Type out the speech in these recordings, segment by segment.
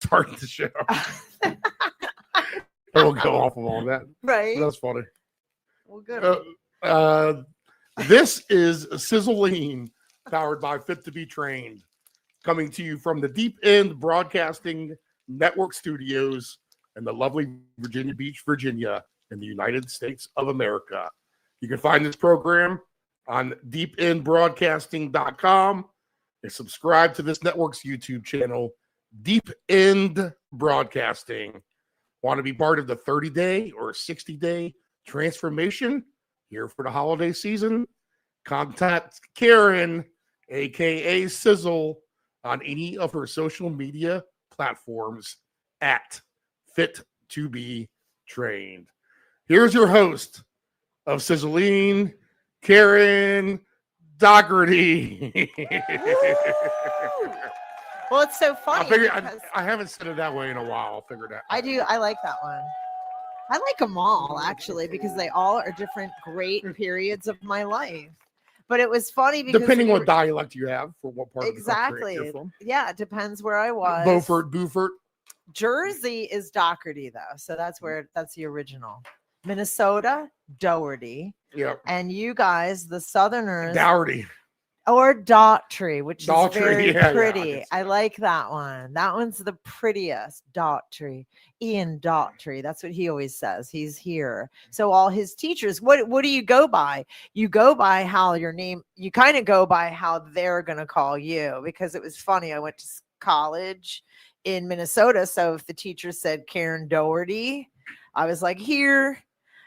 start the show. We'll go off of all that. Right. That's funny. Well, good. This is Sizzling, powered by Fit to Be Trained, coming to you from the Deep End Broadcasting Network studios in the lovely Virginia Beach, Virginia, in the United States of America. You can find this program on deependbroadcasting.com and subscribe to this network's YouTube channel, Deep End Broadcasting. Want to be part of the 30-day or 60-day transformation here for the holiday season? Contact Karen, aka Sizzle, on any of her social media platforms at Fit to Be Trained. Here's your host of Sizzling, Karen Dougherty. Well, it's so funny. I haven't said it that way in a while. I'll figure that. I do. I like that one. I like them all, actually, because they all are different great periods of my life. But it was funny because depending what dialect you have for what part exactly. of the country you're from. Yeah, it depends where I was. Beaufort. Jersey is Dougherty, though, so that's the original. Minnesota, Dougherty. Yep. And you guys, the Southerners, Dougherty. Or Daughtry, which Daughtry, is very pretty. Yeah, I like that one. That one's the prettiest. Daughtry. Ian Daughtry. That's what he always says. He's here. So all his teachers, what do you go by? You go by how your name, you kind of go by how they're going to call you, because it was funny. I went to college in Minnesota. So if the teacher said Karen Dougherty, I was like, here.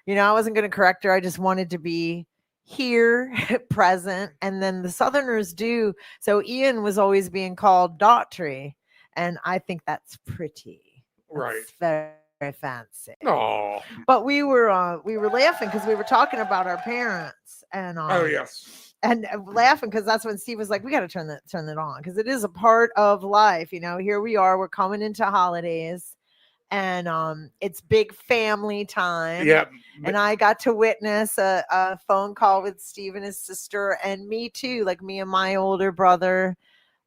I wasn't going to correct her. I just wanted to be here, present. And then the Southerners do. So Ian was always being called Daughtry. And I think that's pretty. Right. That's very, very fancy. Oh. But we were laughing because we were talking about our parents. And oh, yes. And laughing because that's when Steve was like, we got to turn it on, because it is a part of life. Here we are. We're coming into holidays. And it's big family time. Yeah. And I got to witness a phone call with Steve and his sister, and me too. Like, me and my older brother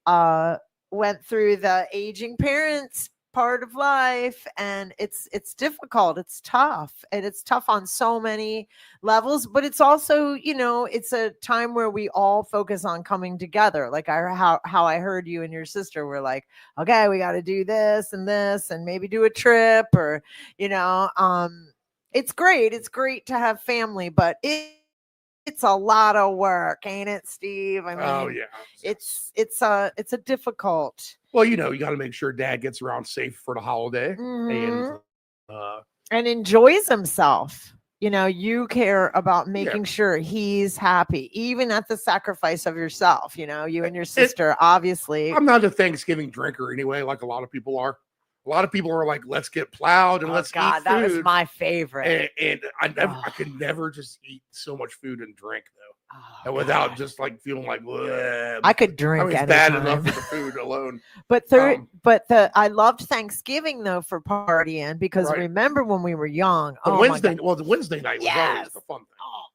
went through the aging parents part of life, and it's difficult. It's tough, and it's tough on so many levels. But it's also, it's a time where we all focus on coming together. Like how I heard you and your sister were like, okay, we got to do this and maybe do a trip, or it's great. It's great to have family, but it's a lot of work, ain't it, Steve? I mean, oh yeah, it's a difficult. Well, you got to make sure Dad gets around safe for the holiday, and enjoys himself. You care about making sure he's happy, even at the sacrifice of yourself. You and your sister, obviously. I'm not a Thanksgiving drinker anyway, like a lot of people are. A lot of people are like, let's get plowed and let's eat food. That was my favorite. And I could never just eat so much food and drink, though. And without just like feeling like, bleh. I could drink. It's bad enough for the food alone. But I loved Thanksgiving though for partying, because remember when we were young? The Wednesday night was always the fun thing. Oh,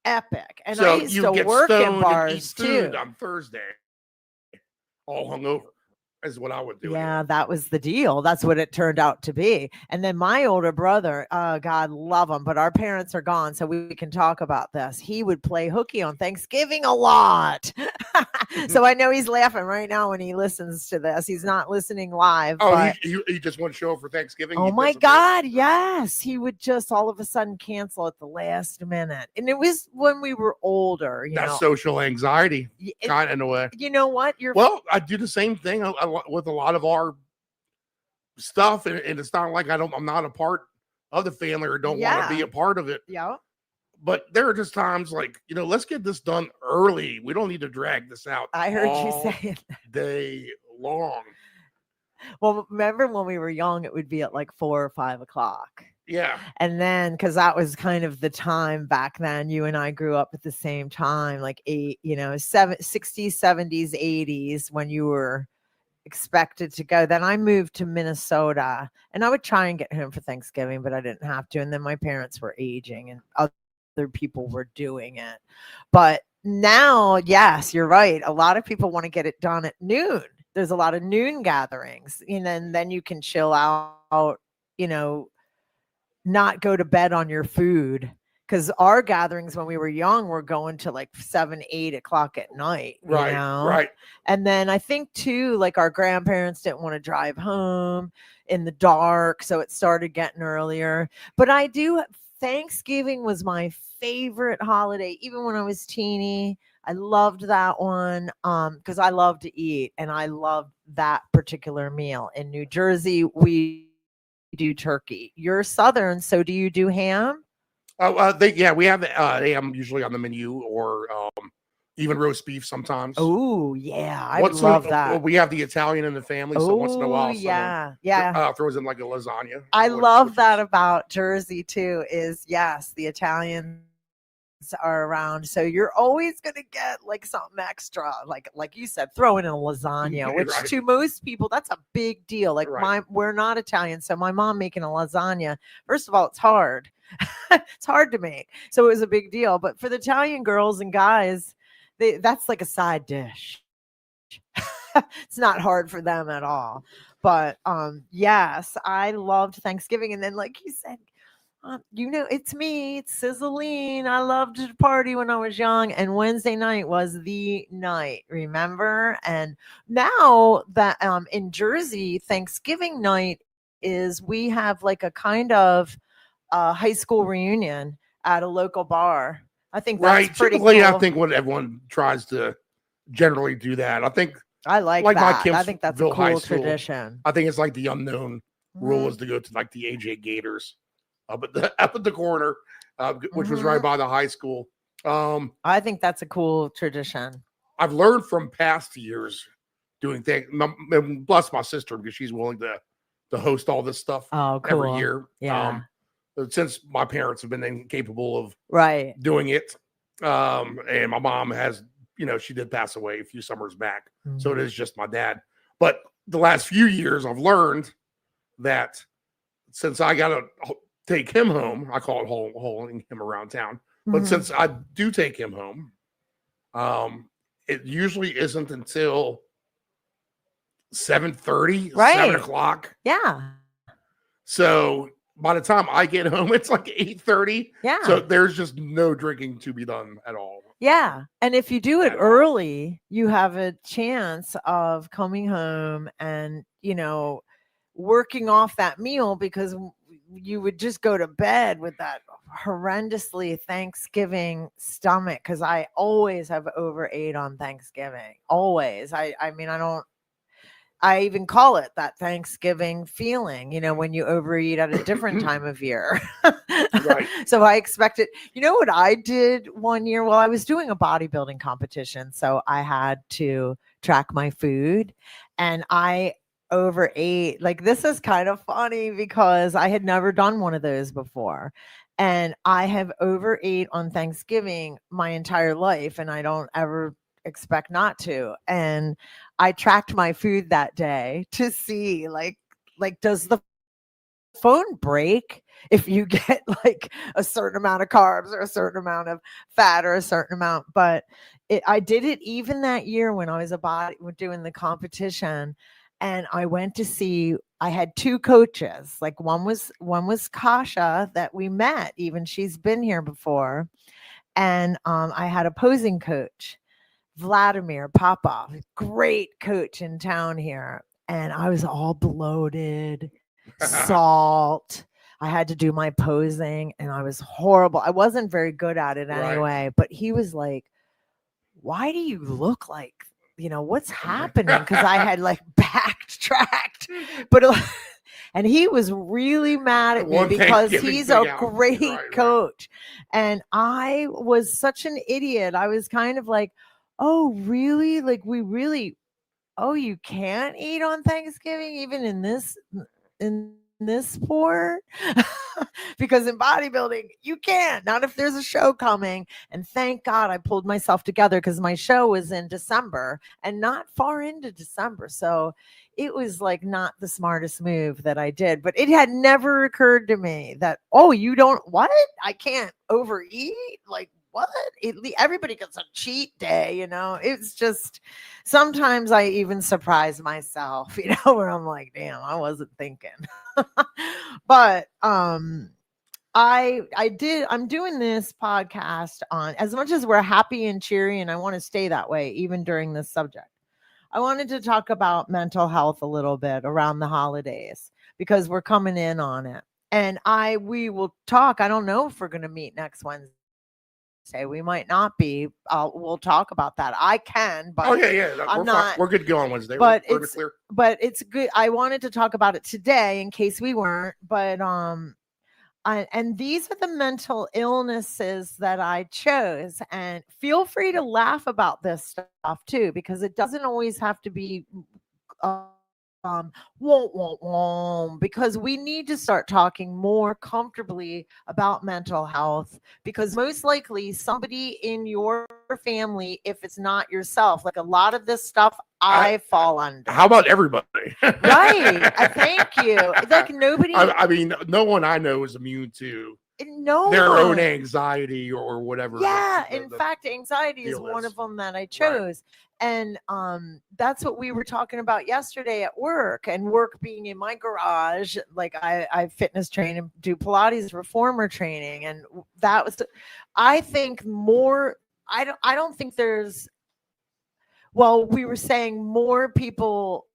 epic! And so I used to work in bars too on Thursday, all hungover. Is what I would do. Yeah, that was the deal. That's what it turned out to be. And then my older brother, God love him, but our parents are gone, so we can talk about this. He would play hooky on Thanksgiving a lot. So I know he's laughing right now when he listens to this. He's not listening live. Oh, he just won't show up for Thanksgiving? Oh my God, yes. He would just all of a sudden cancel at the last minute. And it was when we were older. That's social anxiety, kind of in a way. You know what? Well, I do the same thing with a lot of our stuff, and it's not like I'm not a part of the family or don't want to be a part of it. Yeah. But there are just times like, let's get this done early. We don't need to drag this out. I heard you say it day long. Well, remember when we were young, it would be at like 4 or 5 o'clock. Yeah. And then, because that was kind of the time back then, you and I grew up at the same time, like 60s, 70s, 80s, when you were expected to go. Then I moved to Minnesota, and I would try and get home for Thanksgiving, but I didn't have to. And then my parents were aging and other people were doing it. But now, yes, you're right. A lot of people want to get it done at noon. there's a lot of noon gatherings, and then you can chill out, you know, not go to bed on your food. Because our gatherings when we were young were going to like 7, 8 o'clock at night, you Right. know? Right. And then I think too, like our grandparents didn't want to drive home in the dark. So it started getting earlier. But Thanksgiving was my favorite holiday, even when I was teeny. I loved that one because I love to eat and I loved that particular meal. In New Jersey, we do turkey. You're Southern, so do you do ham? Oh, we have ham usually on the menu, or even roast beef sometimes. Oh, yeah. I love that. We have the Italian in the family, so once in a while, yeah. throws in like a lasagna. I love that about Jersey too, is yes, the Italians are around. So you're always going to get like something extra, like you said, throw in a lasagna, which Right. to most people, that's a big deal. Like Right. we're not Italian. So my mom making a lasagna, first of all, it's hard. It's hard to make. So it was a big deal. But for the Italian girls and guys, that's like a side dish. It's not hard for them at all. But yes, I loved Thanksgiving. And then, like you said, it's me, it's Sizzling. I loved to party when I was young, and Wednesday night was the night, remember? And now that in Jersey, Thanksgiving night we have like a kind of high school reunion at a local bar. I think that's Right. pretty Typically, cool. I think what everyone tries to generally do that. I think I like my that. I Kempsville think that's a High cool School, tradition. I think it's like the unknown rule Mhm. is to go to like the AJ Gators up at the corner, which was Mhm. right by the high school. I think that's a cool tradition. I've learned from past years doing things. Bless my sister because she's willing to host all this stuff Oh, cool. every year. Yeah. Since my parents have been incapable of Right. doing it, and my mom has, she did pass away a few summers back, so it is just my dad. But the last few years, I've learned that since I got to take him home, I call it hauling him around town. But Mhm. since I do take him home, it usually isn't until 7:30, Right. 7 o'clock. Yeah. So by the time I get home, it's like 8:30. Yeah. So there's just no drinking to be done at all. Yeah. And if you do it At all. early, you have a chance of coming home and, working off that meal, because you would just go to bed with that horrendously Thanksgiving stomach. Cause I always have overate on Thanksgiving. Always. I mean, I even call it that Thanksgiving feeling, when you overeat at a different time of year. Right. So I expected, what I did one year? Well, I was doing a bodybuilding competition. So I had to track my food and I overate. Like, this is kind of funny because I had never done one of those before. And I have overate on Thanksgiving my entire life. And I don't ever expect not to. And I tracked my food that day to see like does the phone break if you get like a certain amount of carbs or a certain amount of fat or a certain amount. But I did it even that year when I was doing the competition, and I went to see. I had two coaches. Like one was Kasha that we met. Even she's been here before, and I had a posing coach, Vladimir Popov, great coach in town here. And I was all bloated, salt. I had to do my posing and I was horrible. I wasn't very good at it anyway, but he was like, why do you look like, what's happening? Because I had like backtracked, but and he was really mad at me because he's a great coach. And I was such an idiot. I was kind of like, oh, really? Like, you can't eat on Thanksgiving, even in this sport? Because in bodybuilding, you can't, not if there's a show coming. And thank God I pulled myself together because my show was in December and not far into December. So it was like not the smartest move that I did, but it had never occurred to me that, I can't overeat. Like, what? Everybody gets a cheat day, It's just sometimes I even surprise myself, where I'm like, damn, I wasn't thinking. But I'm doing this podcast on, as much as we're happy and cheery, and I want to stay that way even during this subject. I wanted to talk about mental health a little bit around the holidays because we're coming in on it. And we will talk. I don't know if we're going to meet next Wednesday. We might not be. We'll talk about that. I can, but I'm not. We're good to go on Wednesday. But we're clear. But it's good. I wanted to talk about it today in case we weren't. But and these are the mental illnesses that I chose. And feel free to laugh about this stuff too, because it doesn't always have to be because we need to start talking more comfortably about mental health, because most likely somebody in your family, if it's not yourself, like a lot of this stuff I fall under. How about everybody? Right. Thank you. Like nobody. I mean, no one I know is immune to their own anxiety or whatever. Yeah. In fact, anxiety is one of them that I chose. Right. And that's what we were talking about yesterday at work, and work being in my garage. Like I fitness train and do Pilates reformer training. And that was, I think more, I don't think there's, well, we were saying more people,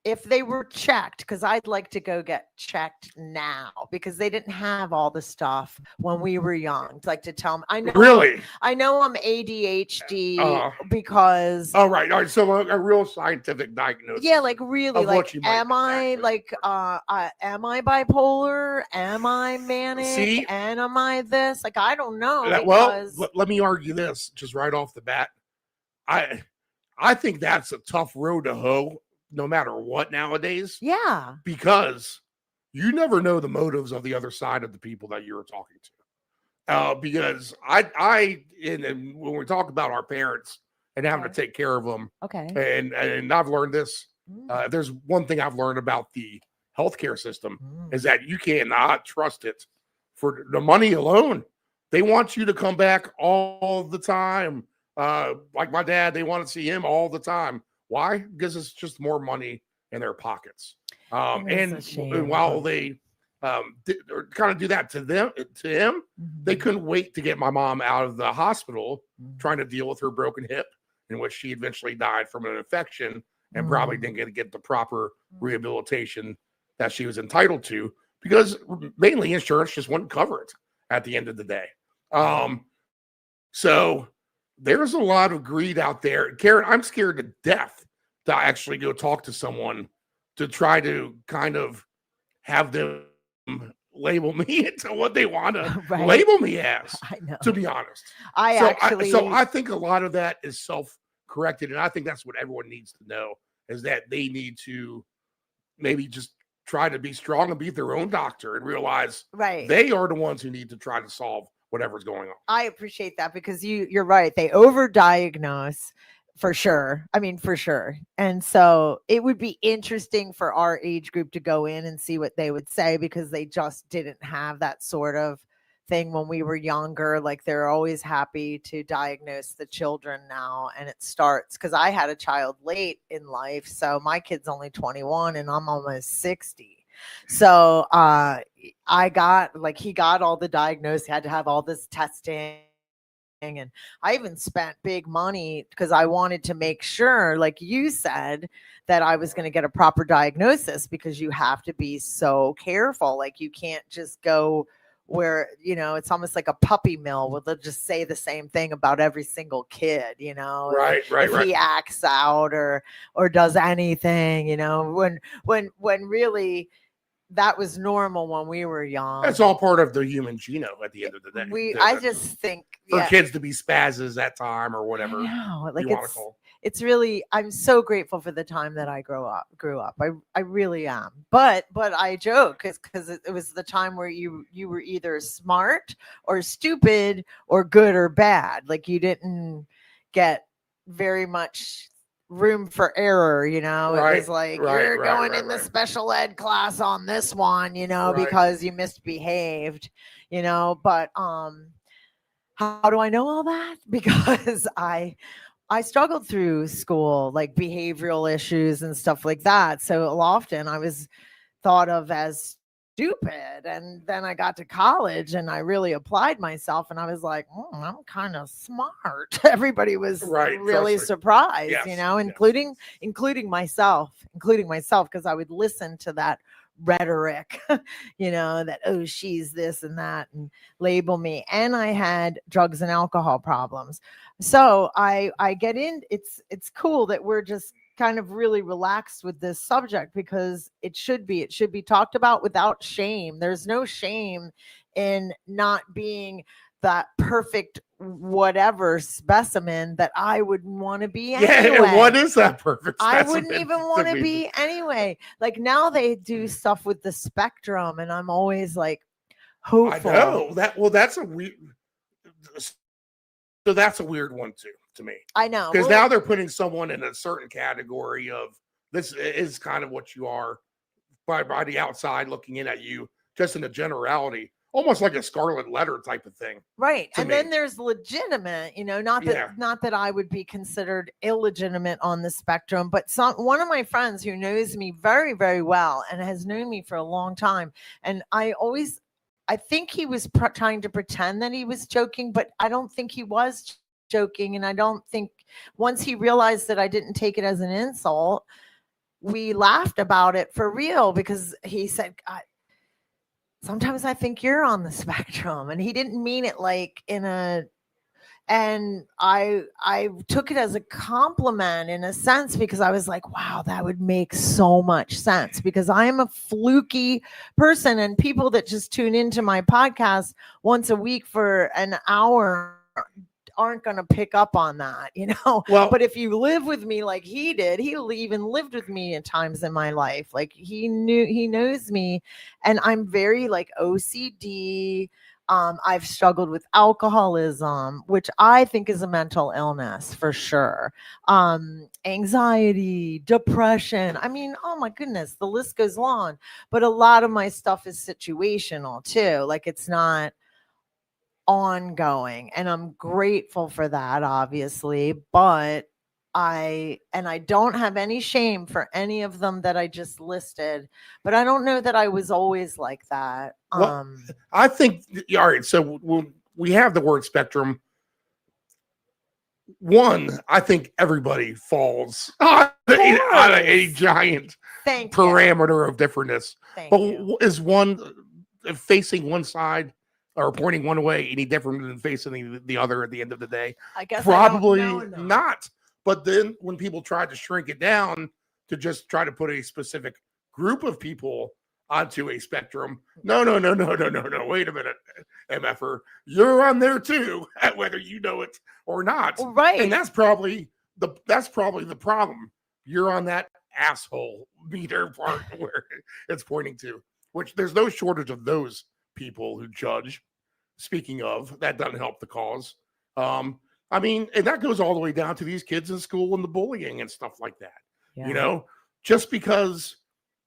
if they were checked, because I'd like to go get checked now, because they didn't have all the stuff when we were young. It's like to tell them, I know I'm ADHD because. Oh, right. So a real scientific diagnosis. Yeah, like really, like, am I bipolar? Am I manic? See? And am I this? Like, I don't know. Let me argue this just right off the bat. I think that's a tough road to hoe, no matter what nowadays. Yeah. Because you never know the motives of the other side of the people that you're talking to. Because and when we talk about our parents and having to take care of them. Okay. And I've learned this. There's one thing I've learned about the healthcare system is that you cannot trust it for the money alone. They want you to come back all the time. Like my dad, they want to see him all the time. Why? Because it's just more money in their pockets. And while they kind of do that to him, they couldn't wait to get my mom out of the hospital trying to deal with her broken hip, in which she eventually died from an infection and probably didn't get the proper rehabilitation that she was entitled to, because mainly insurance just wouldn't cover it at the end of the day. So there's a lot of greed out there. Karen, I'm scared to death to actually go talk to someone to try to kind of have them label me into what they want to label me as, I know. To be honest. So I think a lot of that is self-corrected, and I think that's what everyone needs to know, is that they need to maybe just try to be strong and be their own doctor and realize they are the ones who need to try to solve whatever's going on. I appreciate that, because you're right. They overdiagnose for sure. I mean, for sure. And so it would be interesting for our age group to go in and see what they would say, because they just didn't have that sort of thing when we were younger. Like, they're always happy to diagnose the children now. And it starts, because I had a child late in life. So my kid's only 21 and I'm almost 60. So he got all the diagnosis, had to have all this testing. And I even spent big money because I wanted to make sure, like you said, that I was going to get a proper diagnosis, because you have to be so careful. Like, you can't just go where, it's almost like a puppy mill where they'll just say the same thing about every single kid, Right. He acts out or does anything, when really that was normal when we were young. That's all part of the human genome at the end of the day. I just think for kids to be spazzes that time or whatever. I know, like it's really, I'm so grateful for the time that I grew up. I really am. But I joke because it was the time where you were either smart or stupid or good or bad. Like, you didn't get very much room for error, it was like, you're going in the special ed class on this one, because you misbehaved, but How do I know all that? Because I struggled through school, like behavioral issues and stuff like that. So often I was thought of as stupid. And then I got to college and I really applied myself and I was like, I'm kind of smart. Everybody was Right. really Trust me. surprised, Yes. including myself, because I would listen to that rhetoric, that, oh, she's this and that, and label me. And I had drugs and alcohol problems. So I get in, it's cool that we're just kind of really relaxed with this subject because it should be talked about without shame. There's no shame in not being that perfect whatever specimen that I would want to be anyway. Yeah, and what is that perfect I specimen wouldn't even want to me? be anyway. Like now they do stuff with the spectrum and I'm always like hopeful. I know that. Well, that's a weird. So that's a weird one too to me. I know. Because now they're putting someone in a certain category of this is kind of what you are by the outside looking in at you, just in a generality, almost like a scarlet letter type of thing. Right. And me. then there's legitimate, not that I would be considered illegitimate on the spectrum, but one of my friends who knows me very, very well and has known me for a long time. And I think he was trying to pretend that he was joking, but I don't think he was joking. And I don't think once he realized that I didn't take it as an insult, we laughed about it for real because he said, sometimes I think you're on the spectrum. And he didn't mean it like and I took it as a compliment in a sense because I was like, wow, that would make so much sense because I am a fluky person and people that just tune into my podcast once a week for an hour aren't going to pick up on that, Well, but if you live with me like he did, he even lived with me at times in my life. Like he knows me and I'm very like OCD. I've struggled with alcoholism, which I think is a mental illness for sure. Anxiety, depression. I mean, oh my goodness, the list goes on. But a lot of my stuff is situational too. Like it's not ongoing. And I'm grateful for that, obviously. But I don't have any shame for any of them that I just listed, but I don't know that I was always like that. Well, I think, all right, so we have the word spectrum. One, I think everybody falls on a giant parameter of differentness. Is one facing one side or pointing one way any different than facing the other at the end of the day? I guess probably not. But then when people try to shrink it down to just try to put a specific group of people onto a spectrum, no. Wait a minute, MFer, you're on there too, whether you know it or not. Right. And that's probably the problem. You're on that asshole meter part where it's pointing to, which there's no shortage of those people who judge. Speaking of, that doesn't help the cause. I mean, and that goes all the way down to these kids in school and the bullying and stuff like that. Yeah. Just because,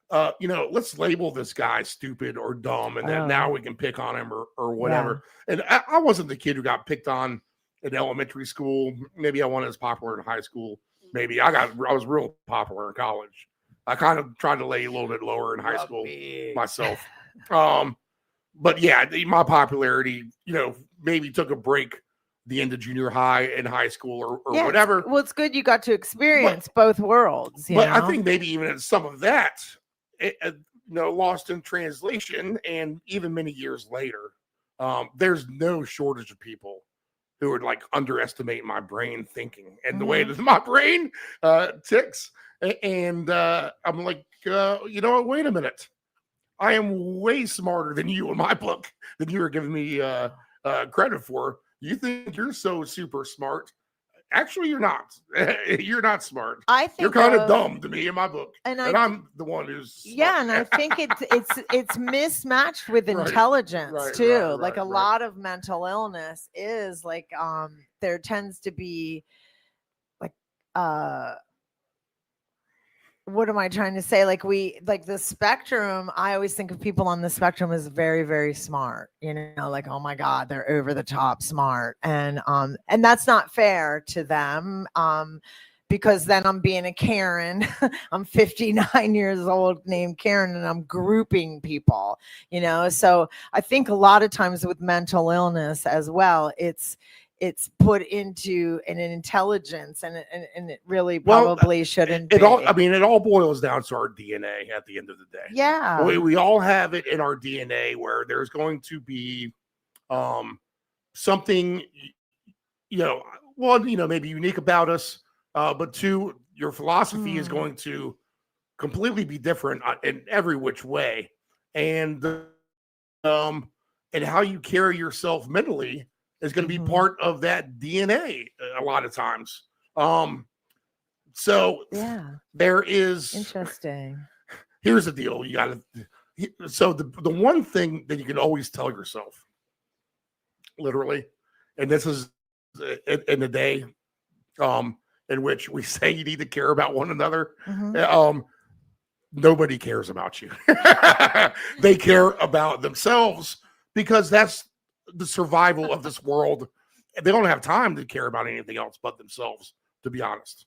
let's label this guy stupid or dumb, and then now we can pick on him or whatever. Yeah. And I wasn't the kid who got picked on in elementary school. Maybe I wasn't as popular in high school. Maybe I was real popular in college. I kind of tried to lay a little bit lower in high school myself. But yeah, my popularity, maybe took a break the end of junior high and high school or whatever. Well, it's good you got to experience both worlds. But I think maybe even some of that, lost in translation, and even many years later, there's no shortage of people who would like underestimate my brain thinking and the way that my brain ticks. And I'm like, you know what? Wait a minute. I am way smarter than you in my book than you were giving me credit for. You think you're so super smart. Actually, you're not. You're not smart. I think you're kind of dumb to me in my book, and I'm the one who's smart. Yeah, and I think it's mismatched with intelligence too. Like a lot of mental illness is like there tends to be like what am I trying to say? Like the spectrum, I always think of people on the spectrum as very, very smart, like, oh my God, they're over the top smart. And that's not fair to them. Because then I'm being a Karen. I'm 59 years old named Karen, and I'm grouping people, So I think a lot of times with mental illness as well, it's put into an intelligence, and it really probably shouldn't be. It all boils down to our DNA at the end of the day. Yeah. We all have it in our DNA where there's going to be something, maybe unique about us, but two, your philosophy is going to completely be different in every which way. And how you carry yourself mentally is going to be part of that DNA a lot of times. So yeah, there is interesting. Here's the deal. You got to, so the one thing that you can always tell yourself, literally, and this is in the day, in which we say you need to care about one another. Nobody cares about you. They care about themselves, because that's the survival of this world. They don't have time to care about anything else but themselves, to be honest.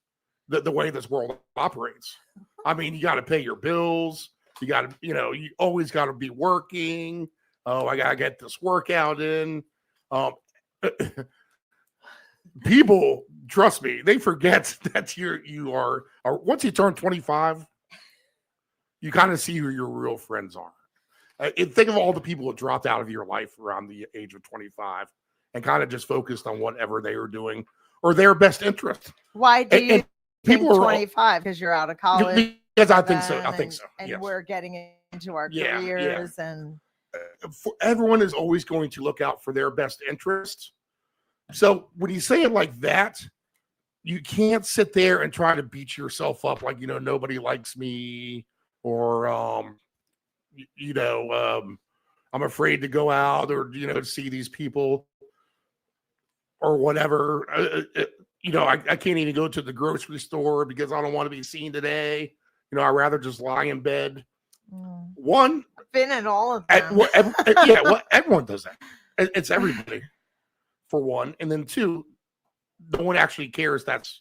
The way this world operates. I mean, you got to pay your bills. You got to, you always got to be working. Oh, I got to get this workout in. People, trust me, they forget that you are once you turn 25, you kind of see who your real friends are. Think of all the people that dropped out of your life around the age of 25 and kind of just focused on whatever they were doing or their best interest. Why do you think 25? Because you're out of college? Because I think so. I think so. And yes. We're getting into our careers. Yeah. And everyone is always going to look out for their best interests. So when you say it like that, you can't sit there and try to beat yourself up like, nobody likes me, or I'm afraid to go out, or see these people or whatever. I can't even go to the grocery store because I don't want to be seen today. I'd rather just lie in bed. One, I've been at all of them. Everyone does that. It's everybody, for one. And then two, no one actually cares that's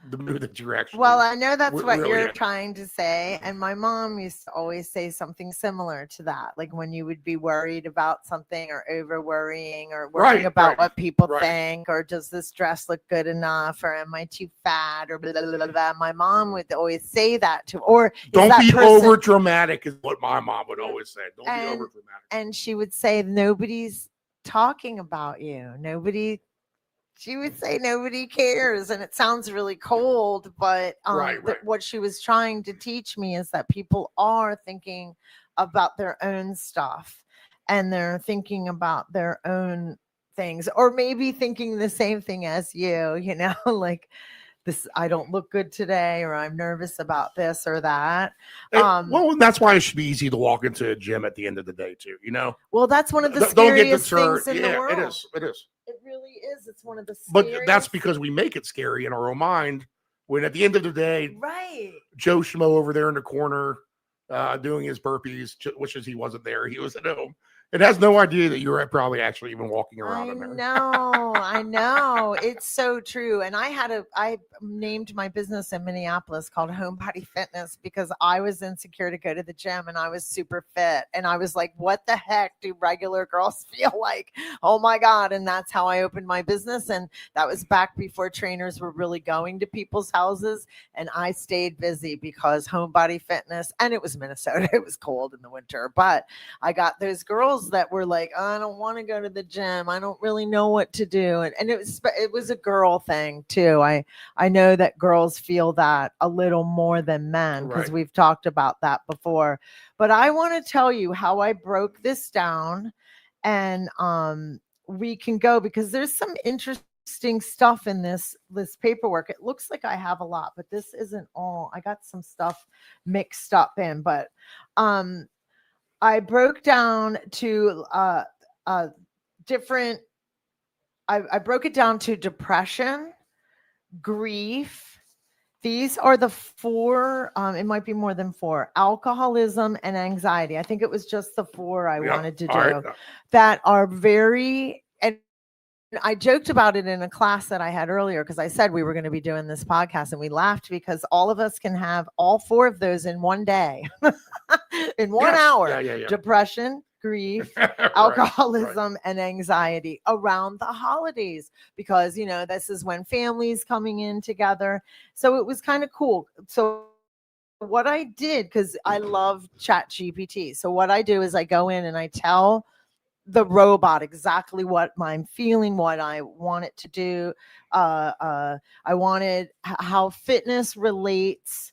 the mood that you're actually. Well, I know that's what really you're trying to say. And my mom used to always say something similar to that. Like when you would be worried about something, or over worrying, or worrying about what people think, or does this dress look good enough, or am I too fat, or blah, blah, blah, blah. My mom would always say that to, or don't be over dramatic, is what my mom would always say. Don't be over dramatic. And she would say, nobody's talking about you. She would say nobody cares, and it sounds really cold, but what she was trying to teach me is that people are thinking about their own stuff, and they're thinking about their own things, or maybe thinking the same thing as you, like this, I don't look good today, or I'm nervous about this or that. Well, that's why it should be easy to walk into a gym at the end of the day too, Well, that's one of the scariest things in the world. It is. It really is. It's one of the scariest. But that's because we make it scary in our own mind, when at the end of the day, Joe Schmo over there in the corner doing his burpees, wishes he wasn't there. He was at home. It has no idea that you're probably actually even walking around in there. I know. It's so true. And I named my business in Minneapolis called Homebody Fitness, because I was insecure to go to the gym, and I was super fit. And I was like, what the heck do regular girls feel like? Oh my God. And that's how I opened my business. And that was back before trainers were really going to people's houses. And I stayed busy because Homebody Fitness, and it was Minnesota. It was cold in the winter, but I got those girls that were like, I don't want to go to the gym. I don't really know what to do. And it was a girl thing too. I know that girls feel that a little more than men, because we've talked about that before. But I want to tell you how I broke this down, and we can go, because there's some interesting stuff in this paperwork. It looks like I have a lot, but this isn't all. I got some stuff mixed up in, but I broke down to different. I broke it down to depression, grief, These are the four, it might be more than four: alcoholism and anxiety. I think it was just the four I wanted to do All right. that are very, and I joked about it in a class that I had earlier because I said we were going to be doing this podcast, and we laughed because all of us can have all four of those in one day, in 1 Yes. hour. Yeah. Depression, grief, Right, alcoholism, and anxiety around the holidays, because this is when families coming in together. So it was kind of cool. So what I did, because I love Chat GPT, so what I do is I go in and I tell the robot exactly what I'm feeling, what I want it to do. I wanted how fitness relates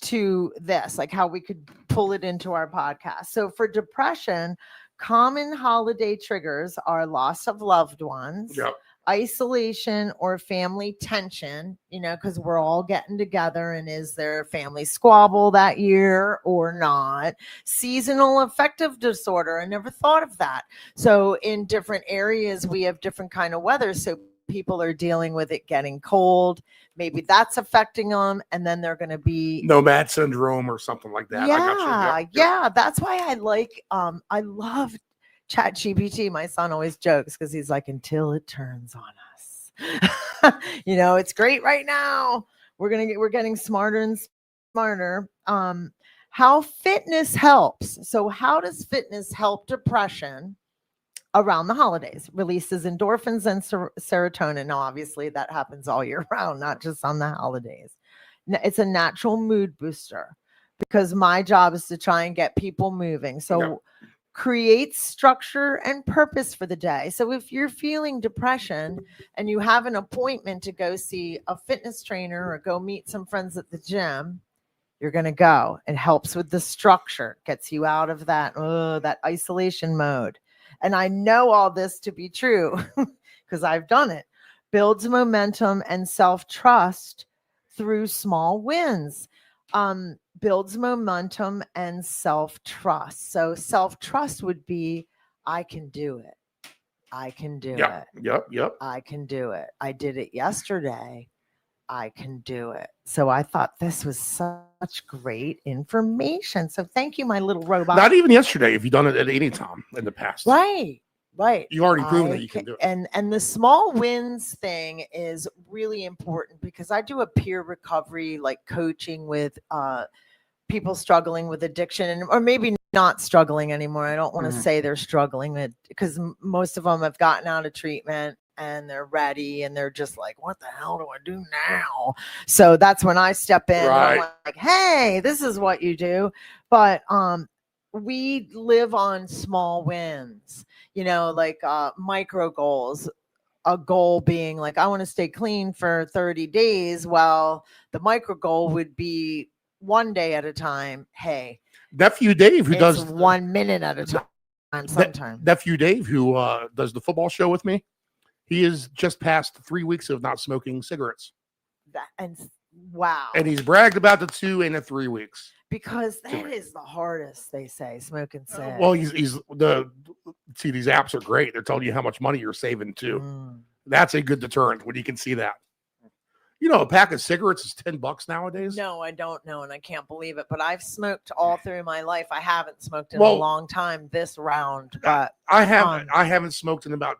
to this, like how we could pull it into our podcast. So for depression, common holiday triggers are loss of loved ones, Yep. isolation or family tension, because we're all getting together, and is there family squabble that year or not? Seasonal affective disorder, I never thought of that. So in different areas we have different kind of weather, so people are dealing with it getting cold, maybe that's affecting them, and then they're going to be Nomad syndrome or something like that. I got you. Yep. yeah. That's why I love Chat GPT. My son always jokes because he's like, until it turns on us. It's great right now. We're getting smarter and smarter. How fitness helps. So how does fitness help depression around the holidays? Releases endorphins and serotonin. Now, obviously that happens all year round, not just on the holidays. It's a natural mood booster, because my job is to try and get people moving. So create structure and purpose for the day. So if you're feeling depression and you have an appointment to go see a fitness trainer or go meet some friends at the gym, you're going to go. It helps with the structure, gets you out of that isolation mode. And I know all this to be true because I've done it. Builds momentum and self-trust through small wins. Builds momentum and self-trust. So self-trust would be, I can do it. I can do it. Yep. I can do it. I did it yesterday. I can do it. So I thought this was such great information. So thank you, my little robot. Not even yesterday. If you've done it at any time in the past. Right. You already proven that you can do it. And the small wins thing is really important, because I do a peer recovery, like coaching with people struggling with addiction, or maybe not struggling anymore. I don't want to say they're struggling, because most of them have gotten out of treatment and they're ready and they're just like, what the hell do I do now? So that's when I step in. Right. And I'm like, hey, this is what you do. But we live on small wins, like micro goals. A goal being like, I want to stay clean for 30 days. Well, the micro goal would be 1 day at a time. Hey, nephew Dave, who does 1 minute at a time. Sometimes nephew Dave, who does the football show with me, he is just past 3 weeks of not smoking cigarettes. Wow. And he's bragged about the 2 and the 3 weeks. Because that is the hardest, they say, smoking cigarettes. Well, these apps are great. They're telling you how much money you're saving too. That's a good deterrent when you can see that. A pack of cigarettes is $10 nowadays. No, I don't know, and I can't believe it. But I've smoked all through my life. I haven't smoked in a long time this round, but I haven't smoked in about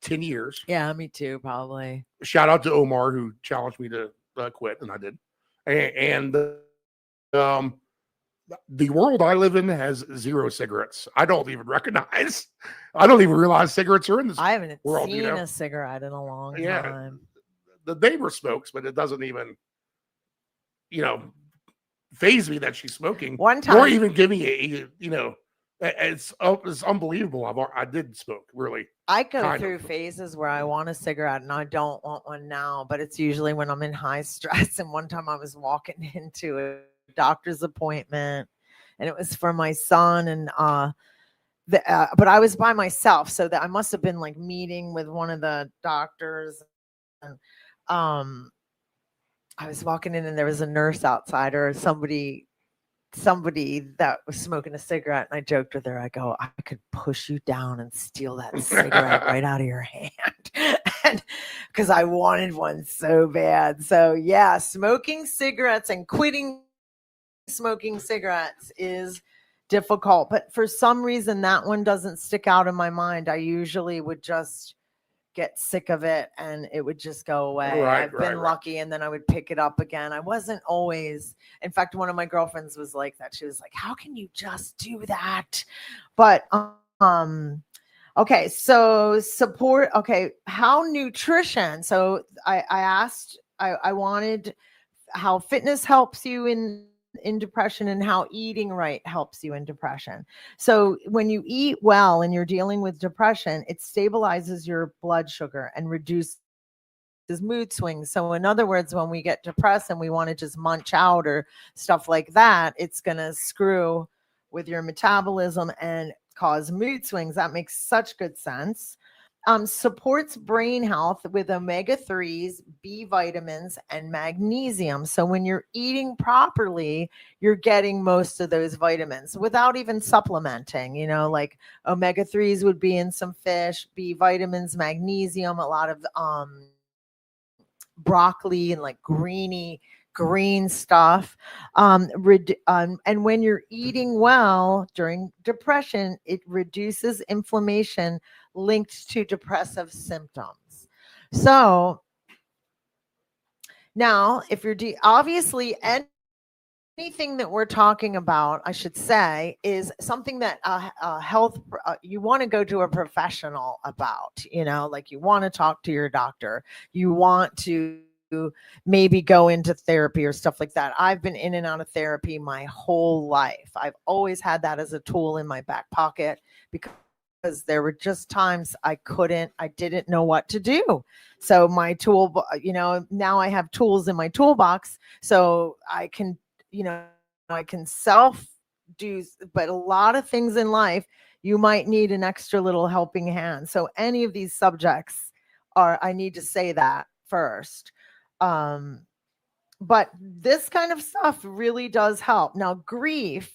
10 years. Yeah, me too, probably. Shout out to Omar, who challenged me to quit, and I did. And the world I live in has 0 cigarettes. I don't even realize cigarettes are in this I haven't world. Seen a cigarette in a long time. The neighbor smokes, but it doesn't even, faze me that she's smoking. One time, or even give me it's unbelievable. I did smoke, really. I go through phases where I want a cigarette and I don't want one now, but it's usually when I'm in high stress. And one time I was walking into a doctor's appointment, and it was for my son, and but I was by myself, so that I must have been like meeting with one of the doctors, and I was walking in, and there was a nurse outside, or somebody that was smoking a cigarette, and I joked with her. I go, I could push you down and steal that cigarette right out of your hand. because I wanted one so bad. So yeah, smoking cigarettes and quitting smoking cigarettes is difficult, but for some reason that one doesn't stick out in my mind. I usually would just get sick of it and it would just go away. I've been lucky, and then I would pick it up again. I wasn't always, in fact, one of my girlfriends was like that. She was like, how can you just do that? But okay, so support. Okay, how nutrition. So I asked, I wanted how fitness helps you in depression and how eating right helps you in depression. So when you eat well and you're dealing with depression, it stabilizes your blood sugar and reduces mood swings. So in other words, when we get depressed and we want to just munch out or stuff like that, it's going to screw with your metabolism and cause mood swings. That makes such good sense. Supports brain health with omega-3s, B vitamins, and magnesium. So when you're eating properly, you're getting most of those vitamins without even supplementing. You know, like omega-3s would be in some fish, B vitamins, magnesium, a lot of broccoli and like green stuff. And when you're eating well during depression, it reduces inflammation linked to depressive symptoms. So now, if you're obviously anything that we're talking about, I should say, is something that health you want to go to a professional about. You know, like you want to talk to your doctor, you want to maybe go into therapy or stuff like that. I've been in and out of therapy my whole life. I've always had that as a tool in my back pocket because there were just times I didn't know what to do. So my tool, you know, now I have tools in my toolbox so I can, you know, I can self do, but a lot of things in life, you might need an extra little helping hand. So any of these subjects I need to say that first. But this kind of stuff really does help. Now, grief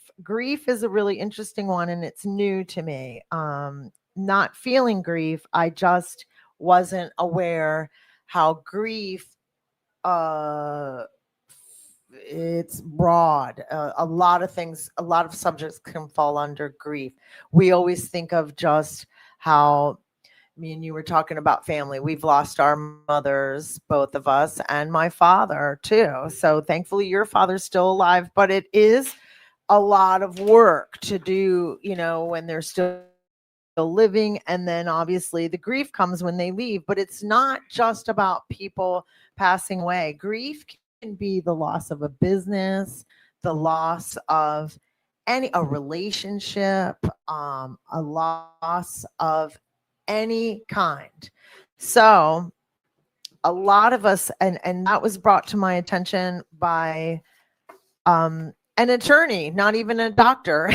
is a really interesting one, and it's new to me. Not feeling grief, I just wasn't aware how grief, it's broad. A lot of things, a lot of subjects can fall under grief. We always think of just how, me and you were talking about family. We've lost our mothers, both of us, and my father too. So thankfully your father's still alive, but it is a lot of work to do, you know, when they're still living. And then obviously the grief comes when they leave, but it's not just about people passing away. Grief can be the loss of a business, the loss of a relationship, a loss of any kind. So a lot of us, and that was brought to my attention by an attorney, not even a doctor.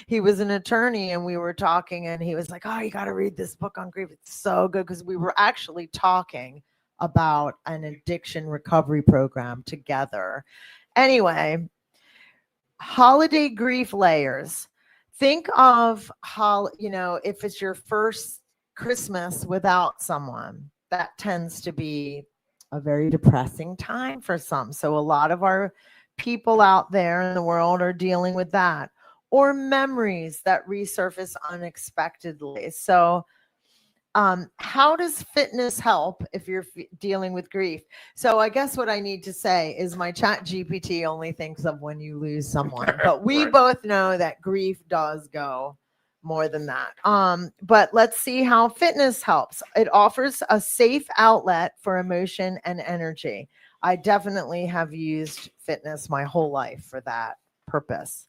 He was an attorney, and we were talking, and he was like, oh, you got to read this book on grief. It's so good, because we were actually talking about an addiction recovery program together. Anyway, holiday grief layers. Think of how, you know, if it's your first Christmas without someone, that tends to be a very depressing time for some. So a lot of our people out there in the world are dealing with that, or memories that resurface unexpectedly. So how does fitness help if you're dealing with grief? So I guess what I need to say is my Chat GPT only thinks of when you lose someone, but we both know that grief does go more than that. But let's see how fitness helps. It offers a safe outlet for emotion and energy. I definitely have used fitness my whole life for that purpose.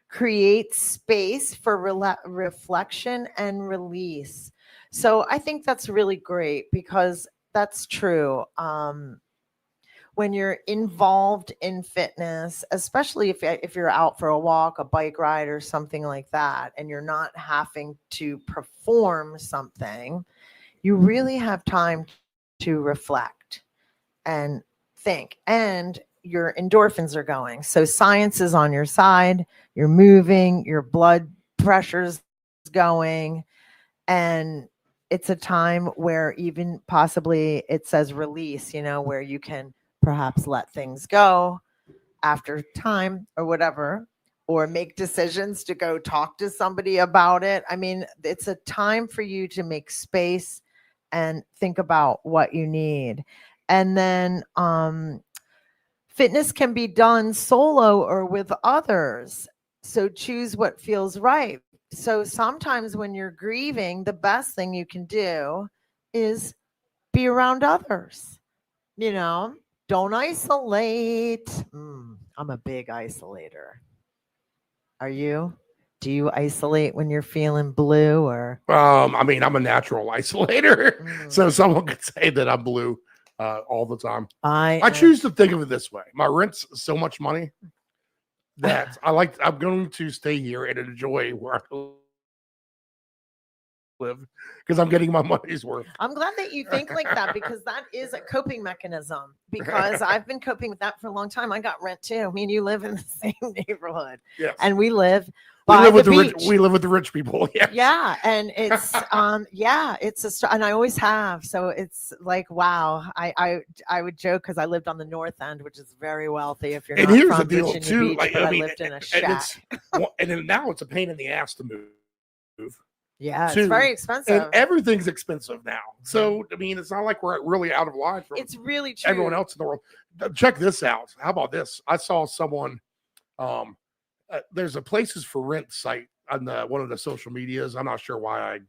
Create space for reflection and release. So I think that's really great, because that's true. When you're involved in fitness, especially if you're out for a walk, a bike ride, or something like that, and you're not having to perform something, you really have time to reflect and think, and your endorphins are going. So science is on your side, you're moving, your blood pressure's going, and it's a time where even possibly it says release, where you can perhaps let things go after time or whatever, or make decisions to go talk to somebody about it. I mean, it's a time for you to make space and think about what you need. And then fitness can be done solo or with others. So choose what feels right. So sometimes when you're grieving, the best thing you can do is be around others. Don't isolate. I'm a big isolator. Are you? Do you isolate when you're feeling blue or? I mean, I'm a natural isolator, so someone could say that I'm blue all the time. I choose to think of it this way: my rent's so much money that I'm going to stay here and enjoy where I live because I'm getting my money's worth. I'm glad that you think like that, because that is a coping mechanism, because I've been coping with that for a long time. I got rent too. I mean, you live in the same neighborhood, yes. And we live with the rich. We live with the rich people. Yeah. Yeah. And it's, it's and I always have. So it's like, wow. I would joke because I lived on the north end, which is very wealthy. If you're and not here's from the deal Virginia too. Beach, I lived in a shack. And then now it's a pain in the ass to move. Yeah, it's very expensive. And everything's expensive now. So, I mean, it's not like we're really out of line from it's really true. Everyone else in the world. Check this out. How about this? I saw someone, there's a places for rent site on one of the social medias. I'm not sure why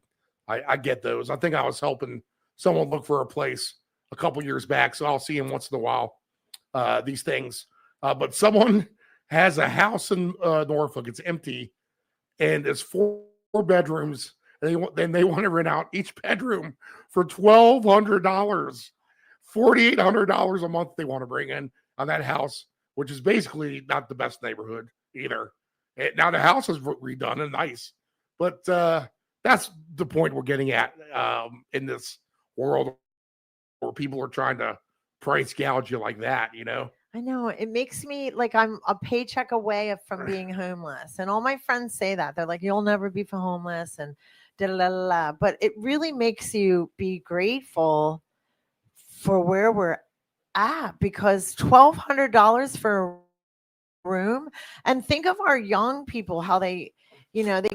I get those. I think I was helping someone look for a place a couple years back, so I'll see him once in a while, these things. But someone has a house in Norfolk. It's empty, and it's 4 bedrooms. And they want to rent out each bedroom for $1,200, $4,800 a month. They want to bring in on that house, which is basically not the best neighborhood either. Now the house is redone and nice, but that's the point we're getting at in this world where people are trying to price gouge you like that. I know, it makes me like I'm a paycheck away from being homeless, and all my friends say that. They're like, "You'll never be homeless," and da la la la. But it really makes you be grateful for where we're at, because $1,200 for a room, and think of our young people, how they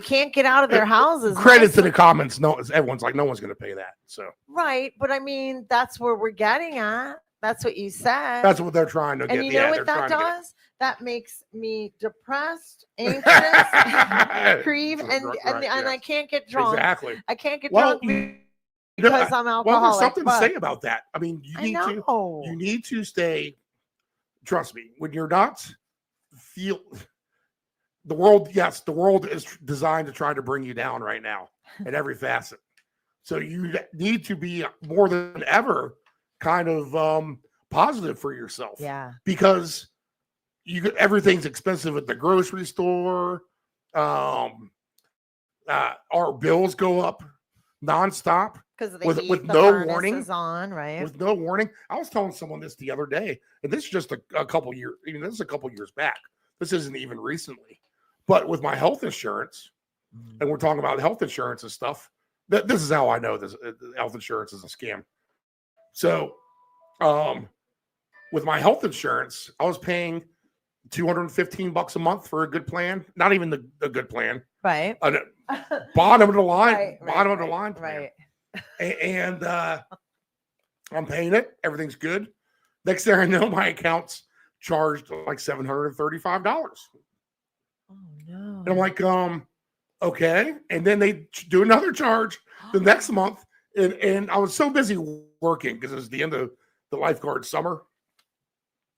can't get out of their houses. Credit to the comments. No, everyone's like, no one's going to pay that. So right, but I mean, that's where we're getting at. That's what you said. That's what they're trying to get. And you know what that does? That makes me depressed, anxious, grieve, and I can't get drunk. Exactly. I can't get drunk because I'm alcoholic. Well, there's something to say about that. I mean, you need to stay. Trust me, when you're not the world. Yes, the world is designed to try to bring you down right now at every facet. So you need to be more than ever kind of positive for yourself. Yeah. Because everything's expensive at the grocery store. Our bills go up nonstop because with no warning. On, right? With no warning. I was telling someone this the other day, and this is just a couple years. This is a couple years back. This isn't even recently. But with my health insurance, and we're talking about health insurance and stuff. This is how I know this health insurance is a scam. So, with my health insurance, I was paying $215 a month for a good plan. Not even the good plan, right? Bottom of the line, bottom of the line plan. Right. And I'm paying it. Everything's good. Next thing I know, my account's charged like $735. Oh no! And I'm like, okay. And then they do another charge the next month. And I was so busy working because it was the end of the lifeguard summer.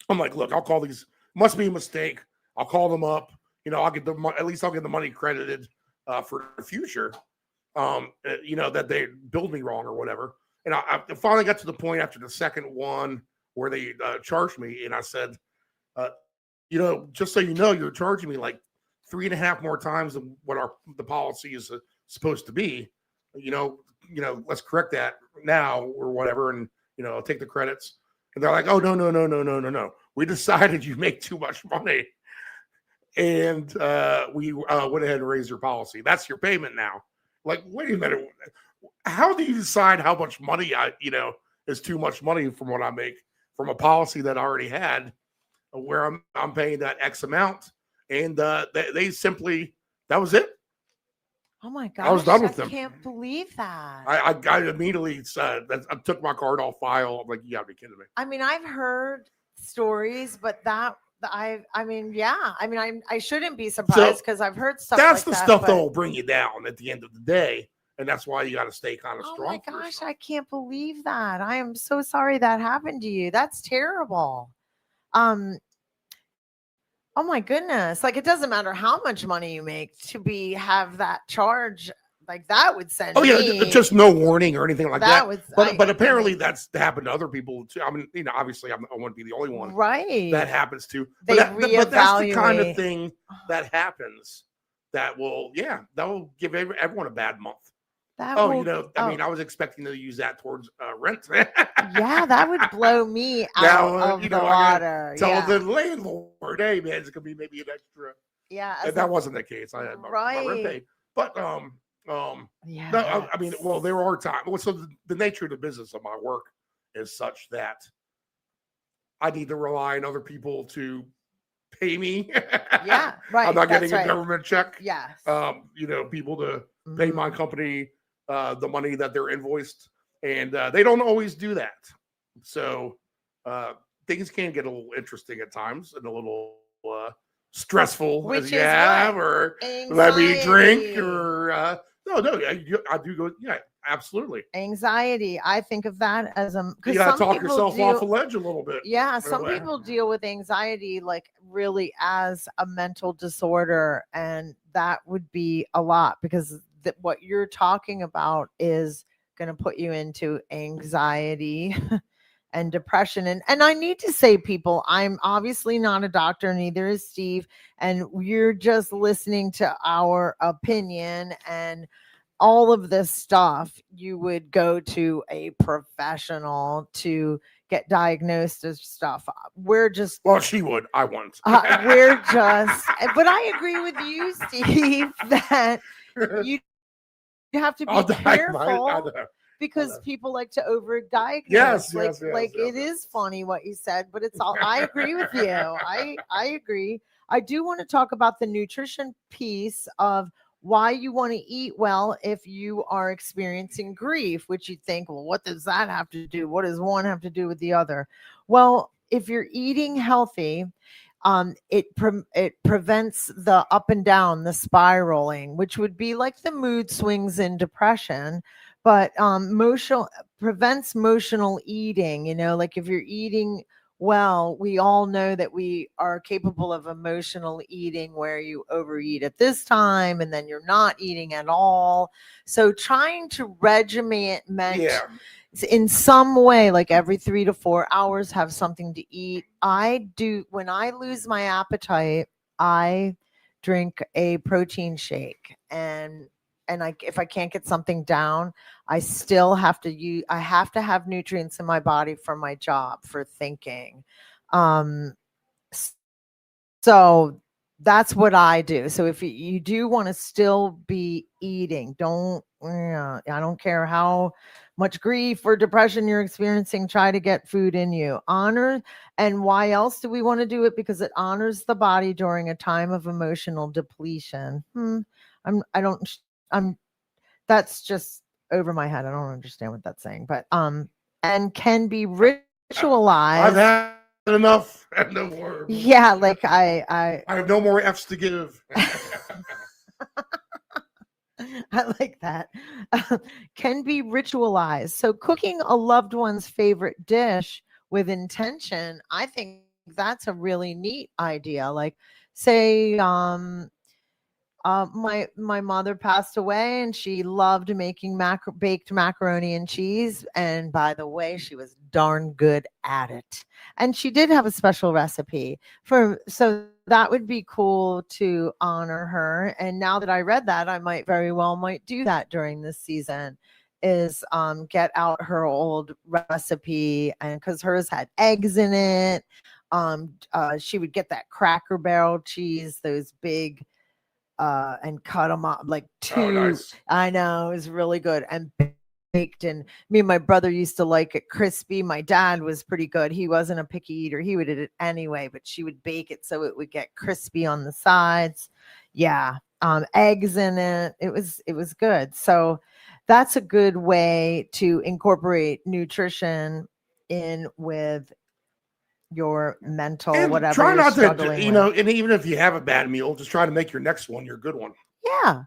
I'm like, look, I'll call these. Must be a mistake. I'll call them up. I'll get at least I'll get the money credited for the future. That they billed me wrong or whatever. And I finally got to the point after the second one where they charged me, and I said, just so you know, you're charging me like 3.5 more times than what the policy is supposed to be. Let's correct that now or whatever, and I'll take the credits. And they're like, oh no. We decided you make too much money, and we went ahead and raised your policy. That's your payment now. Like, wait a minute, how do you decide how much money is too much money from what I make from a policy that I already had, where I'm paying that X amount, and they simply, that was it. Oh my I was gosh, done with I them. can't believe that. I immediately said that I took my card off file. I'm like, you gotta be kidding me. I mean, I've heard stories, but I mean, yeah. I mean, I shouldn't be surprised because I've heard stuff That's like the that. stuff but- that will bring you down at the end of the day, and that's why you got to stay kind of Oh strong. my for gosh, yourself. I can't believe that. I am so sorry that happened to you. That's terrible. Oh my goodness. Like it doesn't matter how much money you make to have that charge. Like that would send Oh yeah, me, just no warning or anything like that. would But apparently that's happened to other people too. I mean, obviously I wouldn't be the only one right. that happens to. They But that's the kind of reevaluate. thing that happens that will give everyone a bad month. That Oh, will, I mean, I was expecting to use that towards rent. yeah, that would blow me out Now, of I the gotta water. tell Yeah. the landlord, hey man, it's gonna be maybe an extra. Yeah. And that wasn't the case. I had my rent Right. paid. But yeah. no, I mean, well, there are times. Well, so the nature of the business of my work is such that I need to rely on other people to pay me. Yeah. Right. I'm not getting that's a right. government check. Yes. People to pay my Mhm. company the money that they're invoiced, and they don't always do that. So things can get a little interesting at times and a little stressful Which as you is have, what? or let me drink, Anxiety. or I do go, yeah, absolutely. Anxiety. I think of that as You because got some to talk people yourself off a deal. ledge a little bit. Yeah, in a some way. people deal with anxiety like really as a mental disorder, and that would be a lot because what you're talking about is going to put you into anxiety and depression. And I need to say, people, I'm obviously not a doctor, neither is Steve, and we're just listening to our opinion and all of this stuff. You would go to a professional to get diagnosed as stuff. We're just Well, she would. I won't. we're just but I agree with you, Steve, that you have to be I careful know. because people like to overdiagnose. Yes, like yes, yes, like yes, it yes. is funny what you said, but it's all I agree with you. I agree. I do want to talk about the nutrition piece of why you want to eat well if you are experiencing grief, which you think, well, what does that have to do? What does one have to do with the other? Well, if you're eating healthy, it prevents the up and down, the spiraling, which would be like the mood swings in depression. But prevents emotional eating. Like if you're eating well, we all know that we are capable of emotional eating where you overeat at this time and then you're not eating at all. So trying to regiment Yeah. in some way, like every 3 to 4 hours, have something to eat. I do. When I lose my appetite, I drink a protein shake, and if I can't get something down, I still have to use. I have to have nutrients in my body for my job, for thinking. So that's what I do. So if you do want to still be eating, I don't care how much grief or depression you're experiencing, try to get food in you. Honor. And why else do we want to do it? Because it honors the body during a time of emotional depletion. That's just over my head. I don't understand what that's saying, but and can be ritualized. I've had enough and no more. Yeah, like I have no more F's to give. I like that. Can be ritualized. So cooking a loved one's favorite dish with intention, I think that's a really neat idea. Like say my mother passed away and she loved making baked macaroni and cheese, and by the way, she was darn good at it, and she did have a special recipe so that would be cool to honor her. And now that I read that, I might do that during this season, is get out her old recipe, and because hers had eggs in it, she would get that Cracker Barrel cheese, those big and cut them up like two. Oh, nice. I know, it was really good, and baked, and me and my brother used to like it crispy. My dad was pretty good. He wasn't a picky eater. He would eat it anyway, but she would bake it so it would get crispy on the sides. Yeah. Eggs in it. It was good. So that's a good way to incorporate nutrition in with your mental, And whatever try you're not to, struggling you with. know, and even if you have a bad meal, just try to make your next one your good one. Yeah.